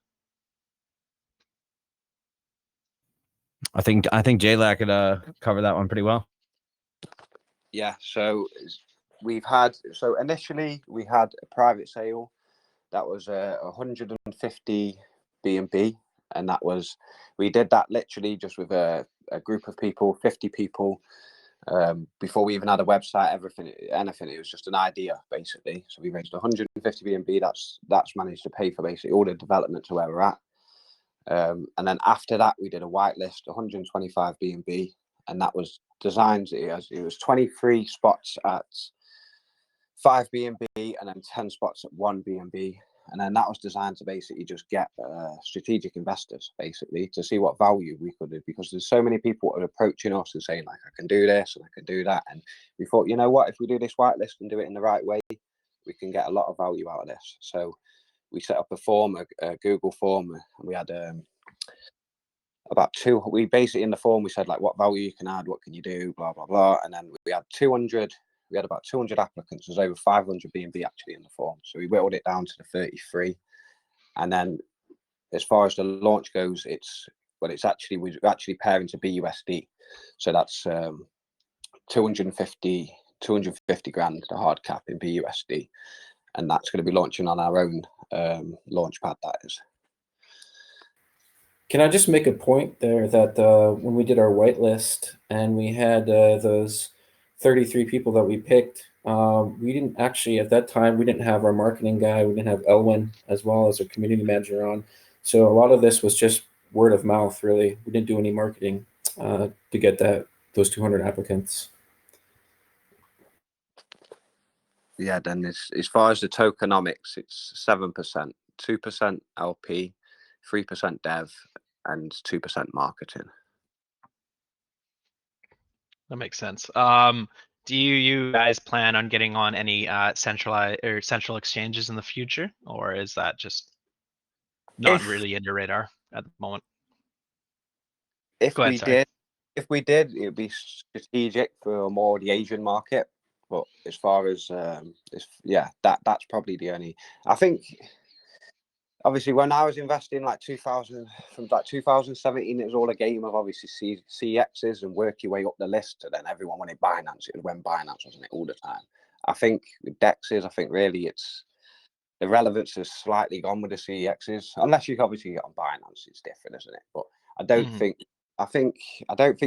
I think J-Lac could cover that one pretty well.
Yeah, so initially we had a private sale that was 150 BNB, and we did that literally just with a group of people, 50 people, before we even had a website, anything. It was just an idea basically. So we raised 150 BNB. That's managed to pay for basically all the development to where we're at. And then after that, we did a whitelist, 125 BNB, and that was designed. It was 23 spots at 5 BNB, and then 10 spots at 1 BNB, and then that was designed to basically just get strategic investors, basically, to see what value we could do, because there's so many people that are approaching us and saying like, I can do this and I can do that, and we thought, you know what, if we do this whitelist and do it in the right way, we can get a lot of value out of this. So we set up a form, a Google form, and we had we basically in the form we said like what value you can add, what can you do, blah blah blah, and then we had about 200 applicants. There's over 500 BNB actually in the form, so we whittled it down to the 33. And then as far as the launch goes, we're actually pairing to BUSD, so that's 250 grand, the hard cap in BUSD, and that's going to be launching on our own launch pad, that is.
Can I just make a point there that when we did our whitelist and we had those 33 people that we picked, we didn't actually, at that time, we didn't have our marketing guy, we didn't have Elwin as well as our community manager on. So a lot of this was just word of mouth, really. We didn't do any marketing to get those 200 applicants.
Yeah, then as far as the tokenomics, it's 7%, 2% LP, 3% dev, and 2% marketing.
That makes sense. Do you guys plan on getting on any central exchanges in the future, or is that just not really in your radar at the moment?
If we did, it would be strategic for more the Asian market. But as far as that's probably the only. I think obviously when I was investing from 2017, it was all a game of obviously CXs and work your way up the list, and then everyone wanted Binance. It was when Binance, wasn't it, all the time. I think with DEXs, I think really it's the relevance has slightly gone with the CXs, unless you obviously get on Binance, it's different, isn't it? But I don't think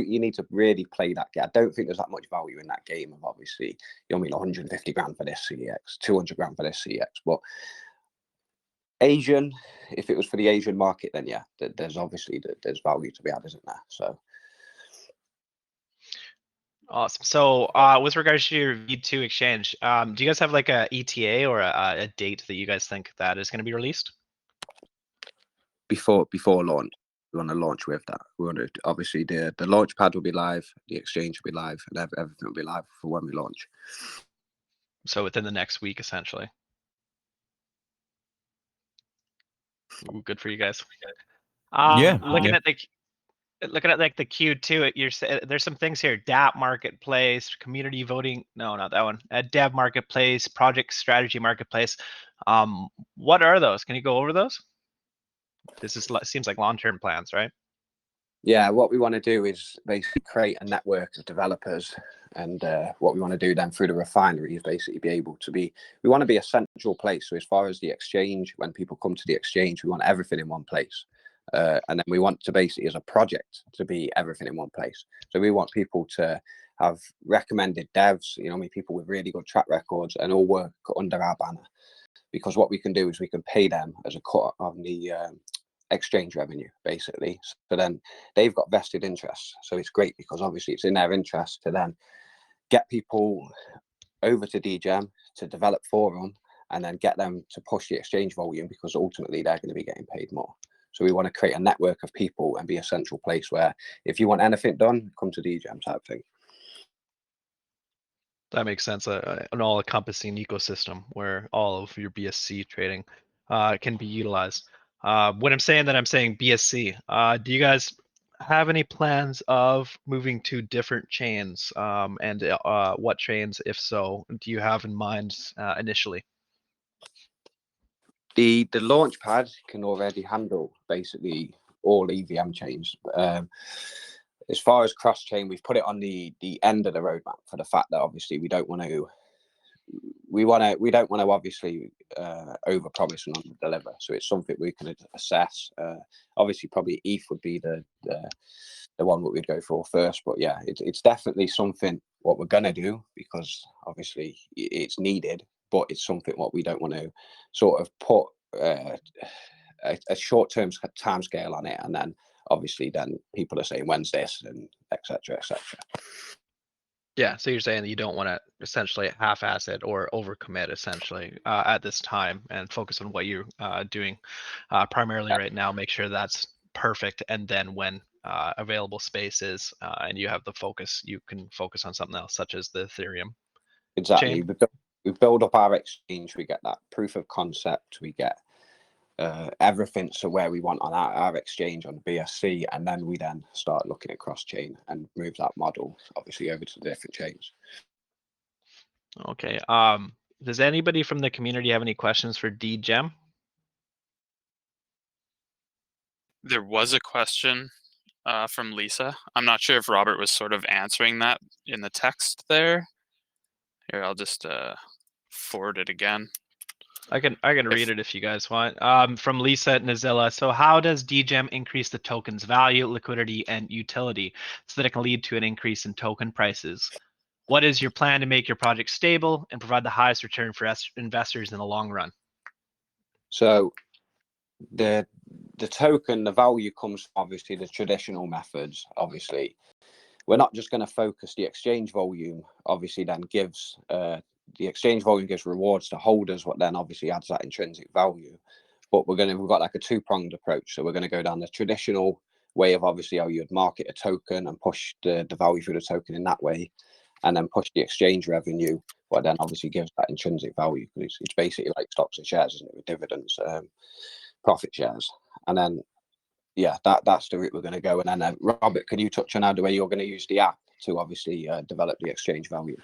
you need to really play that game. I don't think there's that much value in that game of obviously you only 150 grand for this CX, 200 grand for this CX. But Asian, if it was for the Asian market, then yeah, there's value to be had, isn't there? So
awesome. So with regards to your V2 exchange, do you guys have like a ETA or a date that you guys think that is going to be released?
Before launch, we want to launch with that. We want to obviously the launch pad will be live, the exchange will be live, and everything will be live for when we launch.
So within the next week, essentially. Ooh, good for you guys. Looking at like the Q2, there's some things here: DApp marketplace, community voting. No, not that one. Dev marketplace, project strategy marketplace. What are those? Can you go over those? This seems like long-term plans, right?
Yeah, what we want to do is basically create a network of developers And what we want to do then through the refinery is basically be able to be, we want to be a central place. So as far as the exchange, when people come to the exchange, we want everything in one place. And then we want to basically, as a project, to be everything in one place. So we want people to have recommended devs, you know, people with really good track records, and all work under our banner. Because what we can do is we can pay them as a cut on the exchange revenue, basically. So then they've got vested interests. So it's great because obviously it's in their interest to then get people over to Degem to develop for them, and then get them to push the exchange volume, because ultimately they're going to be getting paid more. So we want to create a network of people and be a central place where if you want anything done, come to Degem type thing.
That makes sense. An all-encompassing ecosystem where all of your BSC trading can be utilized. When I'm saying that, I'm saying BSC. Do you guys have any plans of moving to different chains? And what chains, if so, do you have in mind initially?
The launch pad can already handle basically all EVM chains. As far as cross chain, we've put it on the end of the roadmap for the fact that obviously we don't want to obviously over promise and under deliver. So it's something we can assess. Obviously, probably ETH would be the one that we'd go for first. But yeah, it's definitely something what we're gonna do, because obviously it's needed. But it's something what we don't want to sort of put a short-term time scale on it, and then obviously then people are saying when's this, and etc. etc.
Yeah, so you're saying that you don't want to essentially half-ass it or overcommit essentially at this time, and focus on what you're doing primarily right now. Make sure that's perfect, and then when available space is and you have the focus, you can focus on something else, such as the Ethereum
Exactly.
chain.
We build up our exchange. We get that proof of concept. We get everything so where we want on our exchange on the BSC, and then we then start looking at cross chain and move that model obviously over to the different chains.
Okay. Does anybody from the community have any questions for Degem?
There was a question from Lisa. I'm not sure if Robert was sort of answering that in the text there. Here, I'll just forward it again.
I can read it if you guys want. From Lisa at Nazilla. So how does Degem increase the token's value, liquidity, and utility so that it can lead to an increase in token prices? What is your plan to make your project stable and provide the highest return for investors in the long run?
So the token, the value comes from obviously the traditional methods. Obviously, we're not just going to focus the exchange volume. Obviously, then gives the exchange volume gives rewards to holders, what then obviously adds that intrinsic value. But we've got like a two-pronged approach. So we're going to go down the traditional way of obviously how you'd market a token and push the value through the token in that way, and then push the exchange revenue, what then obviously gives that intrinsic value, because it's basically like stocks and shares, isn't it, with dividends, profit shares. And then yeah, that's the route we're going to go. And then Robert, can you touch on how the way you're going to use the app to obviously develop the exchange value?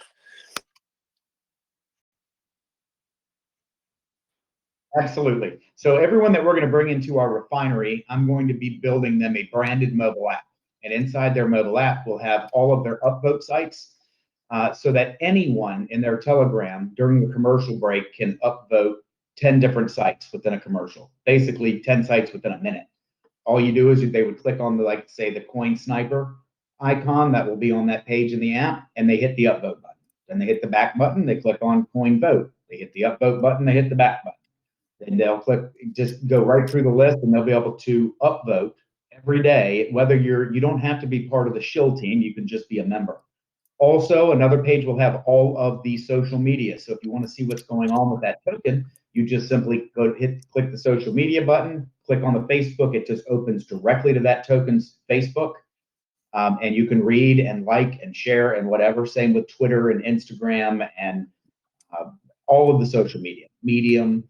Absolutely. So everyone that we're going to bring into our refinery, I'm going to be building them a branded mobile app. And inside their mobile app, we'll have all of their upvote sites so that anyone in their Telegram during the commercial break can upvote 10 different sites within a commercial, basically 10 sites within a minute. All you do is they would click on the, like, say, the coin sniper icon that will be on that page in the app, and they hit the upvote button. Then they hit the back button, they click on coin vote. They hit the upvote button, they hit the back button. Then they'll click, just go right through the list, and they'll be able to upvote every day. Whether you don't have to be part of the shill team, you can just be a member. Also, another page will have all of the social media. So if you want to see what's going on with that token, you just simply click the social media button, click on the Facebook. It just opens directly to that token's Facebook. And you can read and like and share and whatever. Same with Twitter and Instagram and all of the social media, Medium,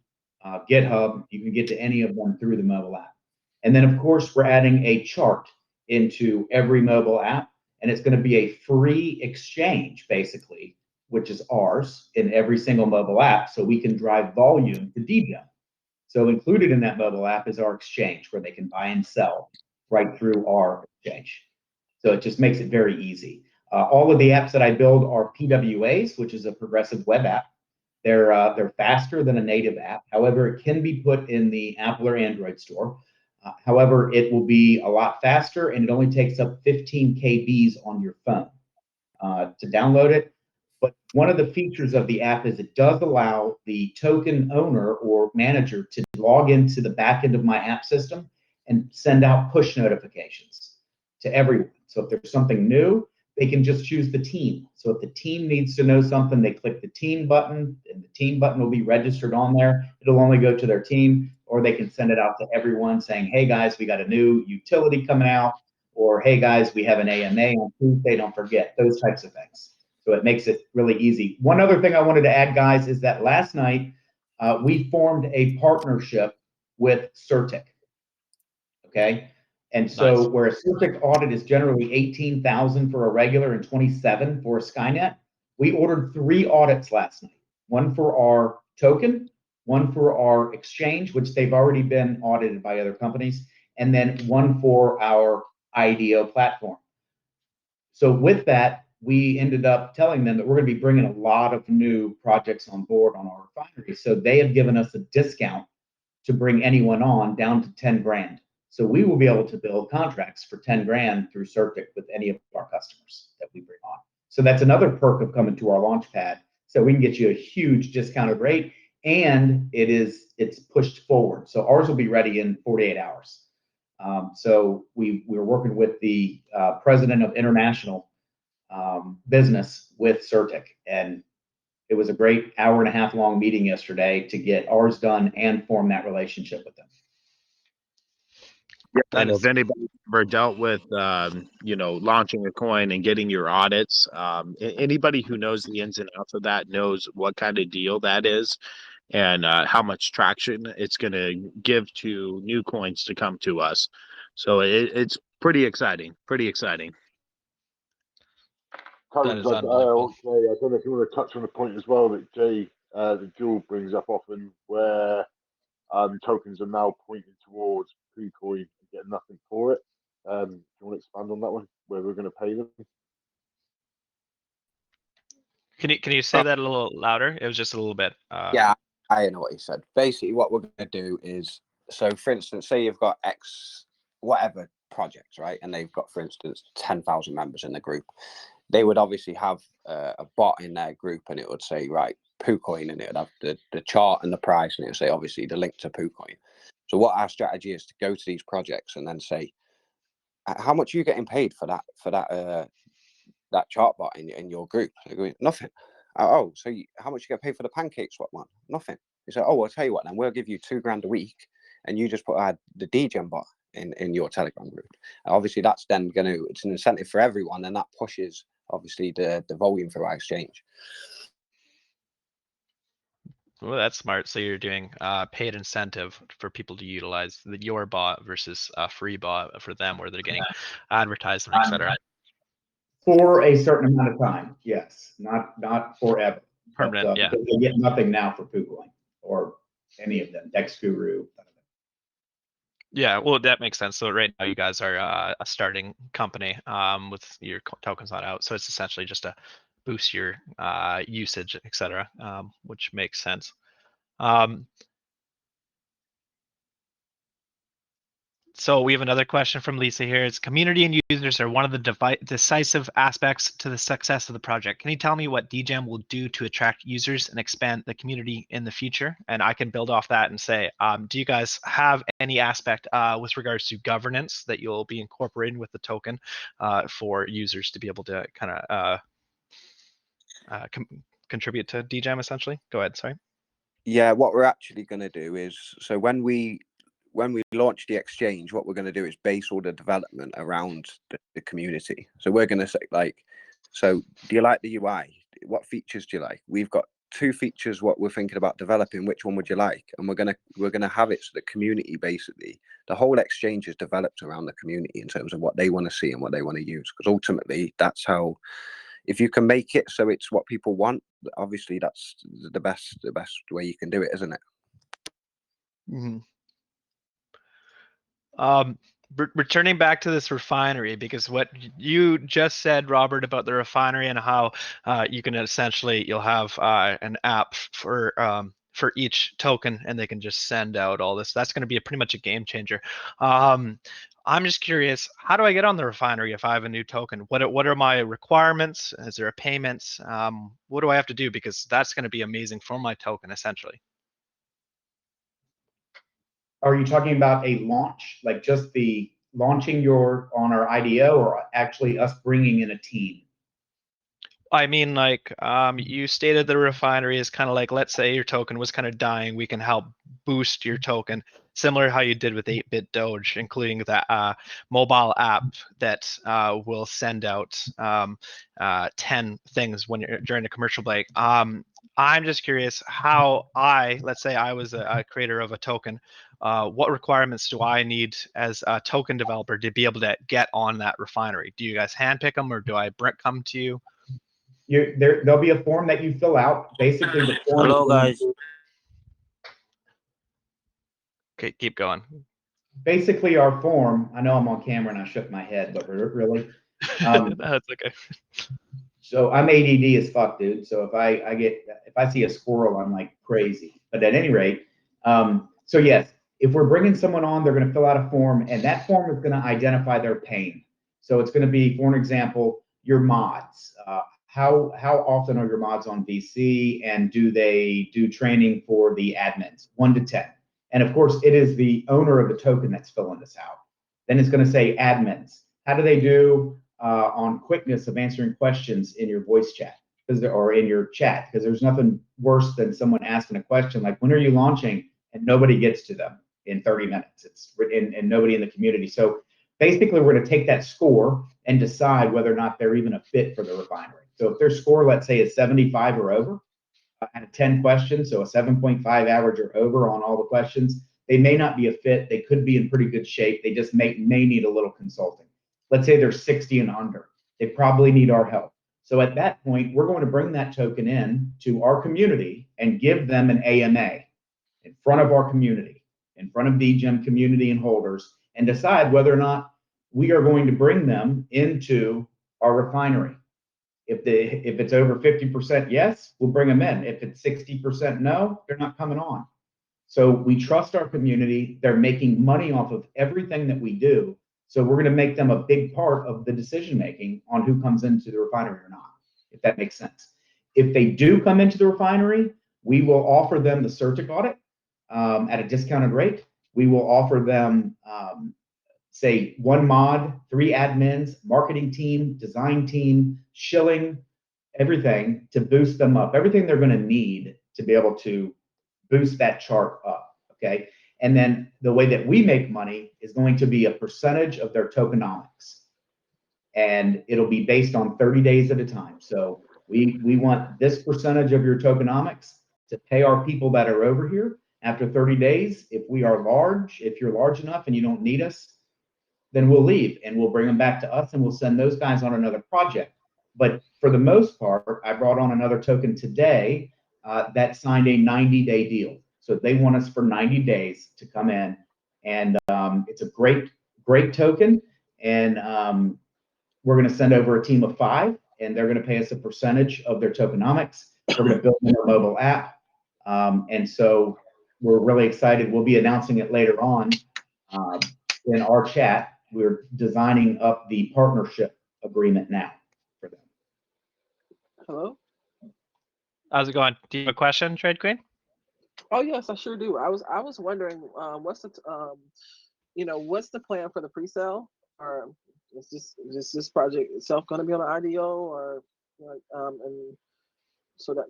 GitHub. You can get to any of them through the mobile app. And then, of course, we're adding a chart into every mobile app, and it's going to be a free exchange, basically, which is ours in every single mobile app, so we can drive volume to Degem. So included in that mobile app is our exchange, where they can buy and sell right through our exchange. So it just makes it very easy. All of the apps that I build are PWAs, which is a progressive web app. They're faster than a native app. However, it can be put in the Apple or Android store. However, it will be a lot faster, and it only takes up 15 KBs on your phone to download it. But one of the features of the app is it does allow the token owner or manager to log into the back end of my app system and send out push notifications to everyone. So if there's something new, they can just choose the team. So if the team needs to know something, they click the team button, and the team button will be registered on there. It'll only go to their team, or they can send it out to everyone saying, hey guys, we got a new utility coming out, or hey guys, we have an AMA on Tuesday, don't forget, those types of things. So it makes it really easy. One other thing I wanted to add, guys, is that last night we formed a partnership with Certic. Okay. And so
Nice.
where a Certic audit is generally 18,000 for a regular and 27 for a Skynet, we ordered 3 audits last night. One for our token, one for our exchange, which they've already been audited by other companies, and then one for our IDO platform. So with that, we ended up telling them that we're going to be bringing a lot of new projects on board on our refinery. So they have given us a discount to bring anyone on down to 10 grand. So we will be able to build contracts for 10 grand through Certic with any of our customers that we bring on. So that's another perk of coming to our launch pad. So we can get you a huge discounted rate, and it's pushed forward. So ours will be ready in 48 hours. So we're working with the president of international business with Certic, and it was a great hour-and-a-half long meeting yesterday to get ours done and form that relationship with them.
Yeah, and if anybody's ever dealt with, launching a coin and getting your audits, anybody who knows the ins and outs of that knows what kind of deal that is, and how much traction it's going to give to new coins to come to us. So it's pretty exciting. Pretty exciting.
That is
I
unbelievable.
don't know if you want to touch on a point as well that that Jewel brings up often, where tokens are now pointing towards KuCoin and getting nothing for it. Do you want to expand on that one, where we're going to pay them?
Can you say that a little louder? It was just a little bit.
Yeah, I know what you said. Basically, what we're going to do is, so for instance, say you've got X whatever projects, right? And they've got, for instance, 10,000 members in the group. They would obviously have a bot in their group, and it would say, right, KuCoin, and it would have the chart and the price, and it would say, obviously, the link to KuCoin. So what our strategy is to go to these projects and then say, how much are you getting paid for that chart bot in your group? They go, nothing. Oh, so how much you get paid for the pancake swap one? Nothing. You say, oh, I'll tell you what, then we'll give you $2,000 a week, and you just put the Degem bot in your Telegram group. And obviously, that's then it's an incentive for everyone, and that pushes obviously the volume through our exchange.
Well, that's smart. So you're doing paid incentive for people to utilize your bot versus a free bot for them, where they're getting advertisement, etc.
For a certain amount of time, yes, not forever.
Permanent, yeah.
They get nothing now for KuCoin or any of them, Dex Guru.
Yeah, well, that makes sense. So right now you guys are a starting company with your tokens not out. So it's essentially just to boost your usage, etc., which makes sense. So we have another question from Lisa here. It's community and users are one of the decisive aspects to the success of the project. Can you tell me what Degem will do to attract users and expand the community in the future? And I can build off that and say, do you guys have any aspect with regards to governance that you'll be incorporating with the token for users to be able to kind of contribute to Degem essentially? Go ahead, sorry.
Yeah, what we're actually going to do is, so when we launch the exchange, what we're going to do is base all the development around the community. So we're going to say, like, so do you like the UI? What features do you like? We've got 2 features what we're thinking about developing. Which one would you like? And we're gonna have it so the community, basically the whole exchange is developed around the community in terms of what they want to see and what they want to use, because ultimately that's how, if you can make it so it's what people want, obviously that's the best way you can do it, isn't it?
Mm-hmm. returning back to this refinery, because what you just said, Robert, about the refinery and how you can essentially, you'll have an app for each token, and they can just send out all this. That's going to be pretty much a game changer. I'm just curious, how do I get on the refinery if I have a new token? What are my requirements? Is there a payments? What do I have to do? Because that's going to be amazing for my token, essentially.
Are you talking about a launch, like just the launching on our IDO, or actually us bringing in a team?
I mean, like, you stated the refinery is kind of like, let's say your token was kind of dying, we can help boost your token, similar to how you did with 8-bit Doge, including that mobile app that will send out 10 things during a commercial break. I'm just curious how let's say I was a creator of a token, what requirements do I need as a token developer to be able to get on that refinery? Do you guys handpick them, or do I come to you?
There'll be a form that you fill out. Basically, the form.
Hello, guys.
Okay, keep going.
Basically, our form. I know I'm on camera and I shook my head, but really,
That's okay.
so I'm ADD as fuck, dude. So if I see a squirrel, I'm like crazy. But at any rate, so yes, if we're bringing someone on, they're going to fill out a form, and that form is going to identify their pain. So it's going to be, for an example, your mods. How often are your mods on VC, and do they do training for the admins? 1 to 10. And of course, it is the owner of the token that's filling this out. Then it's going to say admins. How do they do on quickness of answering questions in your voice chat or in your chat? Because there's nothing worse than someone asking a question like, when are you launching? And nobody gets to them in 30 minutes. And nobody in the community. So basically, we're going to take that score and decide whether or not they're even a fit for the refinery. So if their score, let's say, is 75 or over out of 10 questions, so a 7.5 average or over on all the questions, they may not be a fit. They could be in pretty good shape. They just may need a little consulting. Let's say they're 60 and under. They probably need our help. So at that point, we're going to bring that token in to our community and give them an AMA in front of our community, in front of Degem community and holders, and decide whether or not we are going to bring them into our refinery. If it's over 50% yes, we'll bring them in. If it's 60% no, they're not coming on. So we trust our community. They're making money off of everything that we do. So we're going to make them a big part of the decision making on who comes into the refinery or not, if that makes sense. If they do come into the refinery, we will offer them the CERTIC audit at a discounted rate. We will offer them say 1 mod, 3 admins, marketing team, design team, shilling, everything to boost them up, everything they're going to need to be able to boost that chart up. Okay. And then the way that we make money is going to be a percentage of their tokenomics. And it'll be based on 30 days at a time. So we want this percentage of your tokenomics to pay our people that are over here. After 30 days, if you're large enough and you don't need us, then we'll leave and we'll bring them back to us and we'll send those guys on another project. But for the most part, I brought on another token today that signed a 90-day deal. So they want us for 90 days to come in, and it's a great token. And we're going to send over a team of 5, and they're going to pay us a percentage of their tokenomics. We're going to build a mobile app. And so we're really excited. We'll be announcing it later on in our chat. We're designing up the partnership agreement now for them.
Hello?
How's it going? Do you have a question, Trade Queen?
Oh yes, I sure do. I was wondering, what's the plan for the pre-sale, or is this project itself going to be on the IDO, or and so that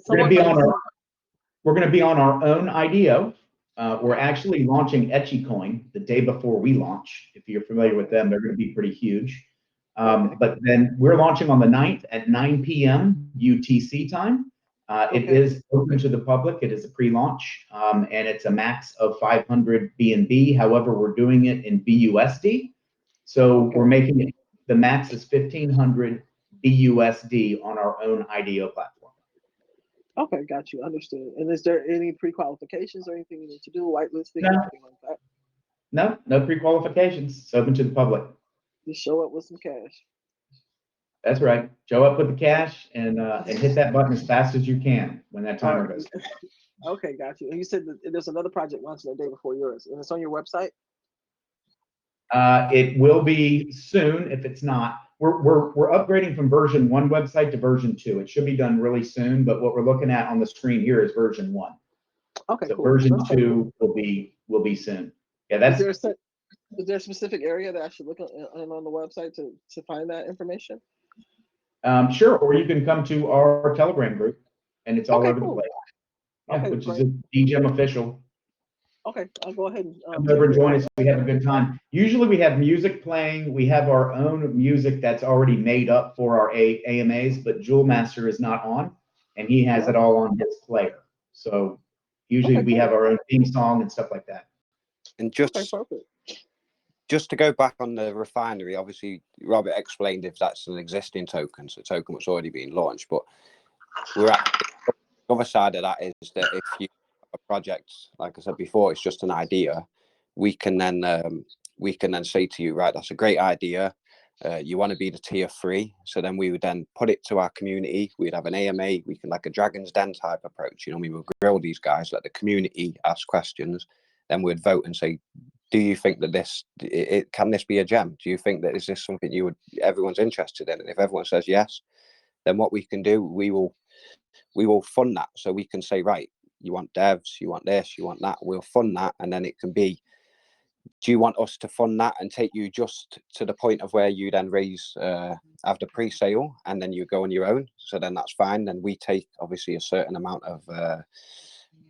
we're going to be on our own IDO. We're actually launching EchiCoin the day before we launch. If you're familiar with them, they're going to be pretty huge. But then we're launching on the 9th at 9 p.m. UTC time. It is open to the public. It is a pre-launch, and it's a max of 500 BNB. However, we're doing it in BUSD. So we're making it, the max is 1,500 BUSD on our own IDO platform.
Okay, got you. Understood. And is there any pre-qualifications or anything you need to do, whitelisting,
No.
or anything like that?
No pre-qualifications. It's open to the public.
Just show up with some cash.
That's right. Show up with the cash and hit that button as fast as you can when that timer
Alright.
goes.
Okay, got you. And you said that there's another project launching the day before yours, and it's on your website.
It will be soon. If it's not, we're upgrading from version 1 website to version 2. It should be done really soon, but what we're looking at on the screen here is version 1.
Okay,
So
cool.
version
Okay.
2 will be soon. Yeah, that's
Is there a specific area that I should look on the website to find that information?
sure. Or you can come to our Telegram group, and it's all
Okay,
over the
cool.
place. Yeah,
Okay,
which
great.
is Degem official.
Okay, I'll go ahead and
Come over and join us. We have a good time. Usually we have music playing. We have our own music that's already made up for our AMAs, but Jewel Master is not on, and he has it all on his player. So usually we have our own theme song and stuff like that.
And just
perfect.
Just to go back on the refinery, obviously Robert explained if that's an existing token, so token that's already been launched. But we're at the other side of that is that if you have a project, like I said before, it's just an idea, we can then say to you, right, that's a great idea. You want to be the tier 3, so then we would then put it to our community. We'd have an AMA. We can like a Dragon's Den type approach. You know, we will grill these guys, let the community ask questions, then we'd vote and say, do you think that can this be a gem? Do you think that is this something everyone's interested in? And if everyone says yes, then what we can do, we will fund that. So we can say, right, you want devs, you want this, you want that. We'll fund that, and then it can be, do you want us to fund that and take you just to the point of where you then have the pre-sale and then you go on your own? So then that's fine. Then we take obviously a certain amount of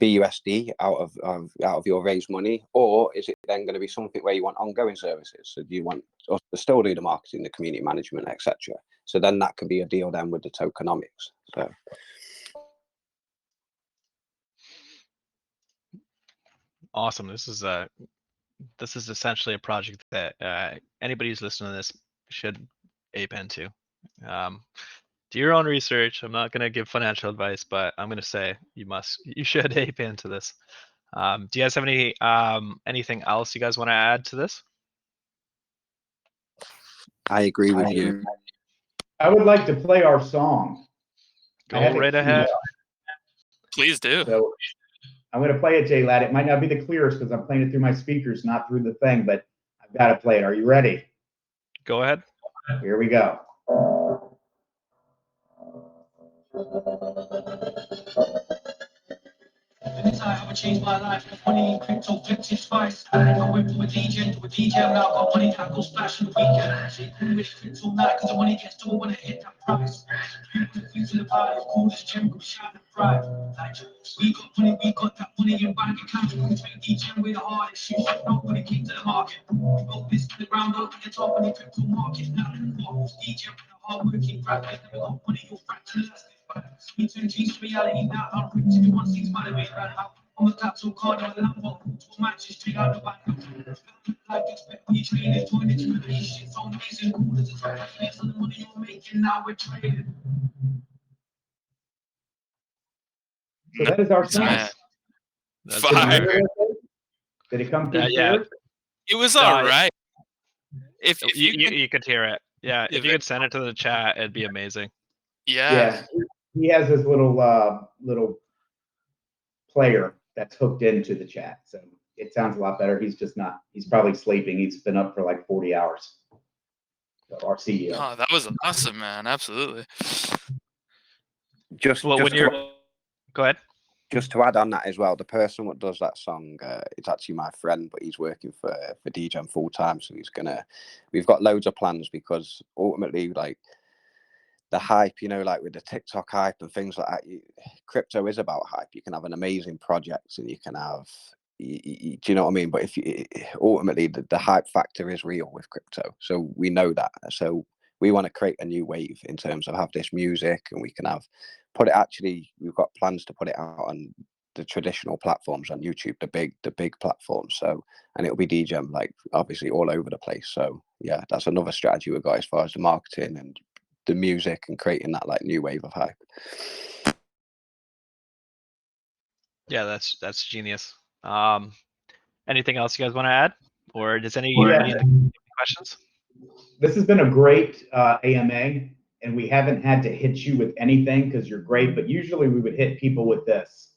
BUSD out of your raised money, or is it then going to be something where you want ongoing services? So do you want us to still do the marketing, the community management, etc.? So then that could be a deal then with the tokenomics. So
awesome. This is essentially a project that anybody who's listening to this should ape into. Do your own research. I'm not going to give financial advice, but I'm going to say you should ape into this. Do you guys have anything else you guys want to add to this?
I agree with you.
I would like to play our song.
Go right ahead.
Please do.
So I'm going to play it, J-Lad. It might not be the clearest because I'm playing it through my speakers, not through the thing, but I've got to play it. Are you ready?
Go ahead.
Here we go.
Anytime I would change my life, money in crypto, flipped it twice. I went from a DJ to a DJ, now got money that goes flash in the weekend. Shit, with crypto now, cause the money gets to when I hit that price. The things in the party, of course, gem go shout and pride. Like, we got that money in bank account. We can DJ with the hardest shit, nobody came to the market. We built this to the ground up at the top of the crypto market. Now, DJ with the hard working practice, never got money, you'll fracture last. Me turn dreams to reality now. I'm rich to 1-6 by the way, right out. On the capital card on the Lambo, to matches straight out the back. Like expect me trading, join the community, shit's so amazing. Cool as a track, based on the money you're making, now we're trading.
So that is our song.
Man.
That's
Fire.
Did it come through
yeah.
clear?
It was all right. If
You could hear it. Yeah, if you could send it to the chat, it'd be amazing.
Yeah.
He has his little player that's hooked into the chat, so it sounds a lot better. He's just not. He's probably sleeping. He's been up for like 40 hours. So our CEO.
Oh, that was awesome, man. Absolutely.
Go
ahead.
Just to add on that as well, the person that does that song is actually my friend, but he's working for Degem full time. So we've got loads of plans, because ultimately, like, the hype, you know, like with the TikTok hype and things like that, crypto is about hype. You can have an amazing project and you can have, do you know what I mean? But ultimately the hype factor is real with crypto. So we know that. So we want to create a new wave in terms of have this music, and we can we've got plans to put it out on the traditional platforms on YouTube, the big platforms. So, and it'll be Degem, like, obviously all over the place. So yeah, that's another strategy we've got as far as the marketing and the music and creating that like new wave of hype.
Yeah, that's genius. Anything else you guys want to add? or does any
Yeah.
any of the questions?
This has been a great AMA, and we haven't had to hit you with anything because you're great, but usually we would hit people with this.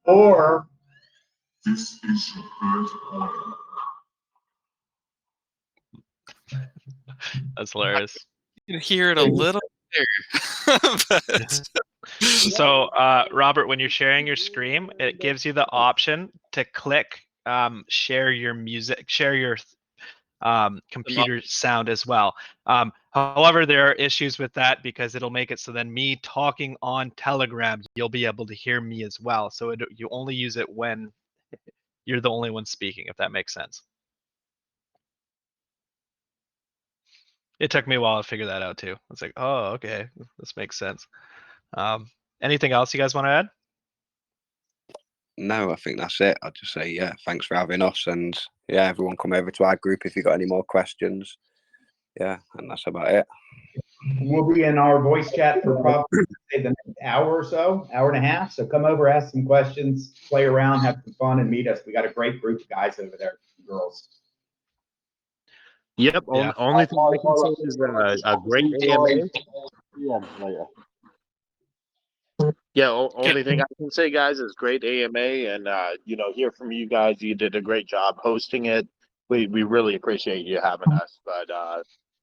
Or
this is your third order.
That's hilarious.
You can hear it a little there. But
So, Robert, when you're sharing your screen, it gives you the option to click share your music, share your computer sound as well. However, there are issues with that because it'll make it so then me talking on Telegram, you'll be able to hear me as well. So you only use it when you're the only one speaking, if that makes sense. It took me a while to figure that out too. It's like, oh, okay, this makes sense. Anything else you guys want to add?
No, I think that's it. I'd just say, yeah, thanks for having us. And yeah, everyone come over to our group if you've got any more questions. Yeah, and that's about it.
we'll be in our voice chat for probably say the next hour or so, hour and a half. So come over, ask some questions, play around, have some fun, and meet us. We got a great group of guys over there, girls.
Yep.
Yeah.
Only thing I can say is a great AMA.
Yeah, later.
Yeah, only thing I can say, guys, is great AMA, and hear from you guys. You did a great job hosting it. We really appreciate you having us. But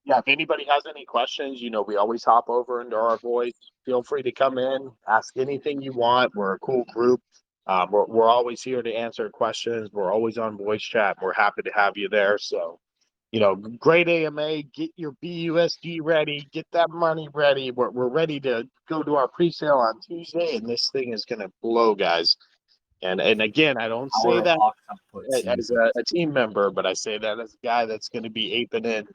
yeah, if anybody has any questions, we always hop over into our voice. Feel free to come in, ask anything you want. We're a cool group. We're always here to answer questions. We're always on voice chat. We're happy to have you there. So, great AMA, get your BUSD ready, get that money ready. We're ready to go to our pre-sale on Tuesday, and this thing is going to blow, guys. And again, I don't say that as a team member, but I say that as a guy that's going to be aping in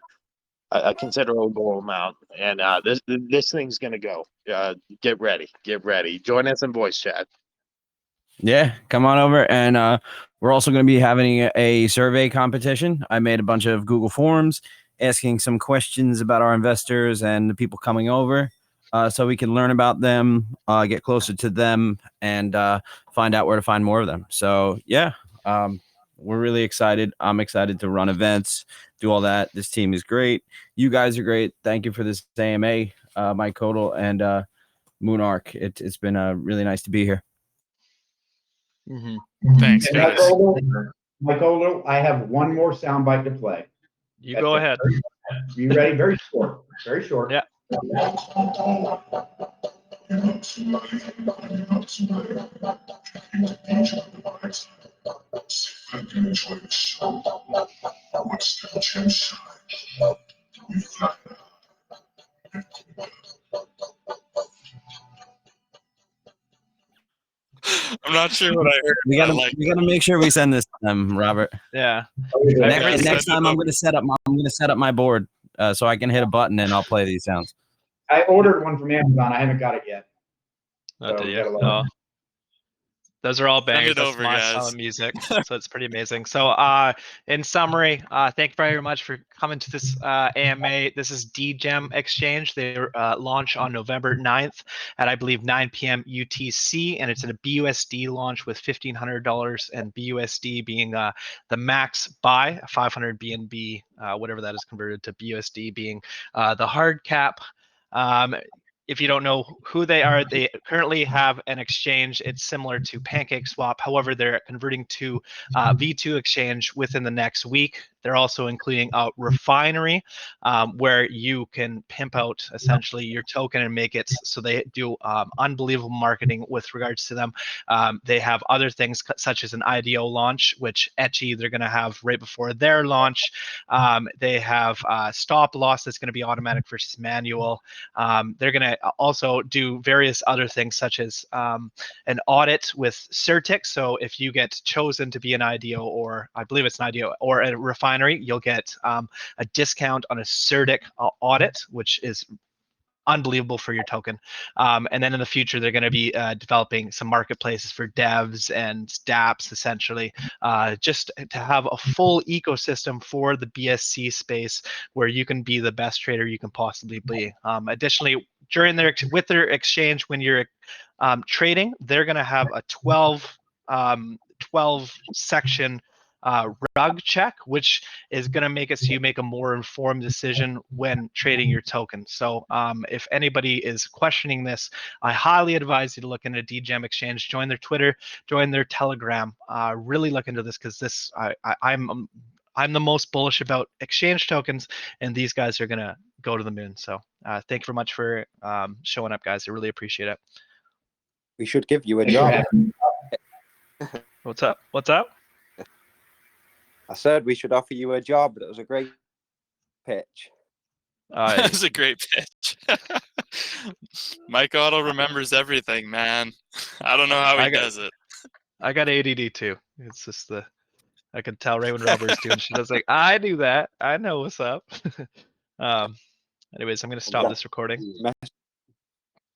a considerable amount. And this thing's going to go. Get ready. Join us in voice chat.
Yeah, come on over. And we're also going to be having a survey competition. I made a bunch of Google Forms asking some questions about our investors and the people coming over so we can learn about them, get closer to them, and find out where to find more of them. So, yeah, we're really excited. I'm excited to run events, do all that. This team is great. You guys are great. Thank you for this AMA, Mike Kodal and Moonarch. It's been really nice to be here.
Thanks, guys.
Mike Odell, I have one more soundbite to play.
You go ahead.
You ready? Very short. Very short.
Yeah.
I'm not sure what I heard.
We gotta make sure we send this to them, Robert.
Yeah.
Next time I'm gonna set up my board so I can hit a button and I'll play these sounds.
I ordered one from Amazon. I haven't got it yet.
Oh, did you? Oh. Those are all bangers. That's
over,
my
guys.
style of music, so it's pretty amazing. So, in summary, thank you very much for coming to this AMA. This is Degem Exchange. They launch on November 9th at, I believe, 9 p.m. UTC, and it's a BUSD launch with $1,500 and BUSD being the max buy, 500 BNB, whatever that is converted to BUSD being the hard cap. If you don't know who they are, they currently have an exchange. It's similar to PancakeSwap. However, they're converting to V2 exchange within the next week. They're also including a refinery where you can pimp out essentially your token and make it so they do unbelievable marketing with regards to them. They have other things such as an IDO launch, which Etchy they're going to have right before their launch. They have stop loss that's going to be automatic versus manual. They're going to also do various other things such as an audit with Certic. So if you get chosen to be an IDO, or I believe it's an IDO or a refinery, you'll get a discount on a Certic audit, which is unbelievable for your token. And then in the future, they're going to be developing some marketplaces for devs and dApps, essentially, just to have a full ecosystem for the BSC space where you can be the best trader you can possibly be. Additionally, during their with their exchange when you're trading, they're going to have a 12 section rug check, which is going to make it so you make a more informed decision when trading your token. So if anybody is questioning this, I highly advise you to look into Degem Exchange, join their Twitter, join their Telegram, really look into this, because this I'm the most bullish about exchange tokens, and these guys are going to go to the moon. So thank you very much for showing up, guys. I really appreciate it.
We should give you a job.
What's up? What's up?
I said we should offer you a job. That was a great pitch.
That was a great pitch. Mike Otto remembers everything, man. I don't know how he does it.
I got ADD too. It's just I could tell right when Robert's doing shit. I was like, I do that. I know what's up. Anyways, I'm gonna stop this recording.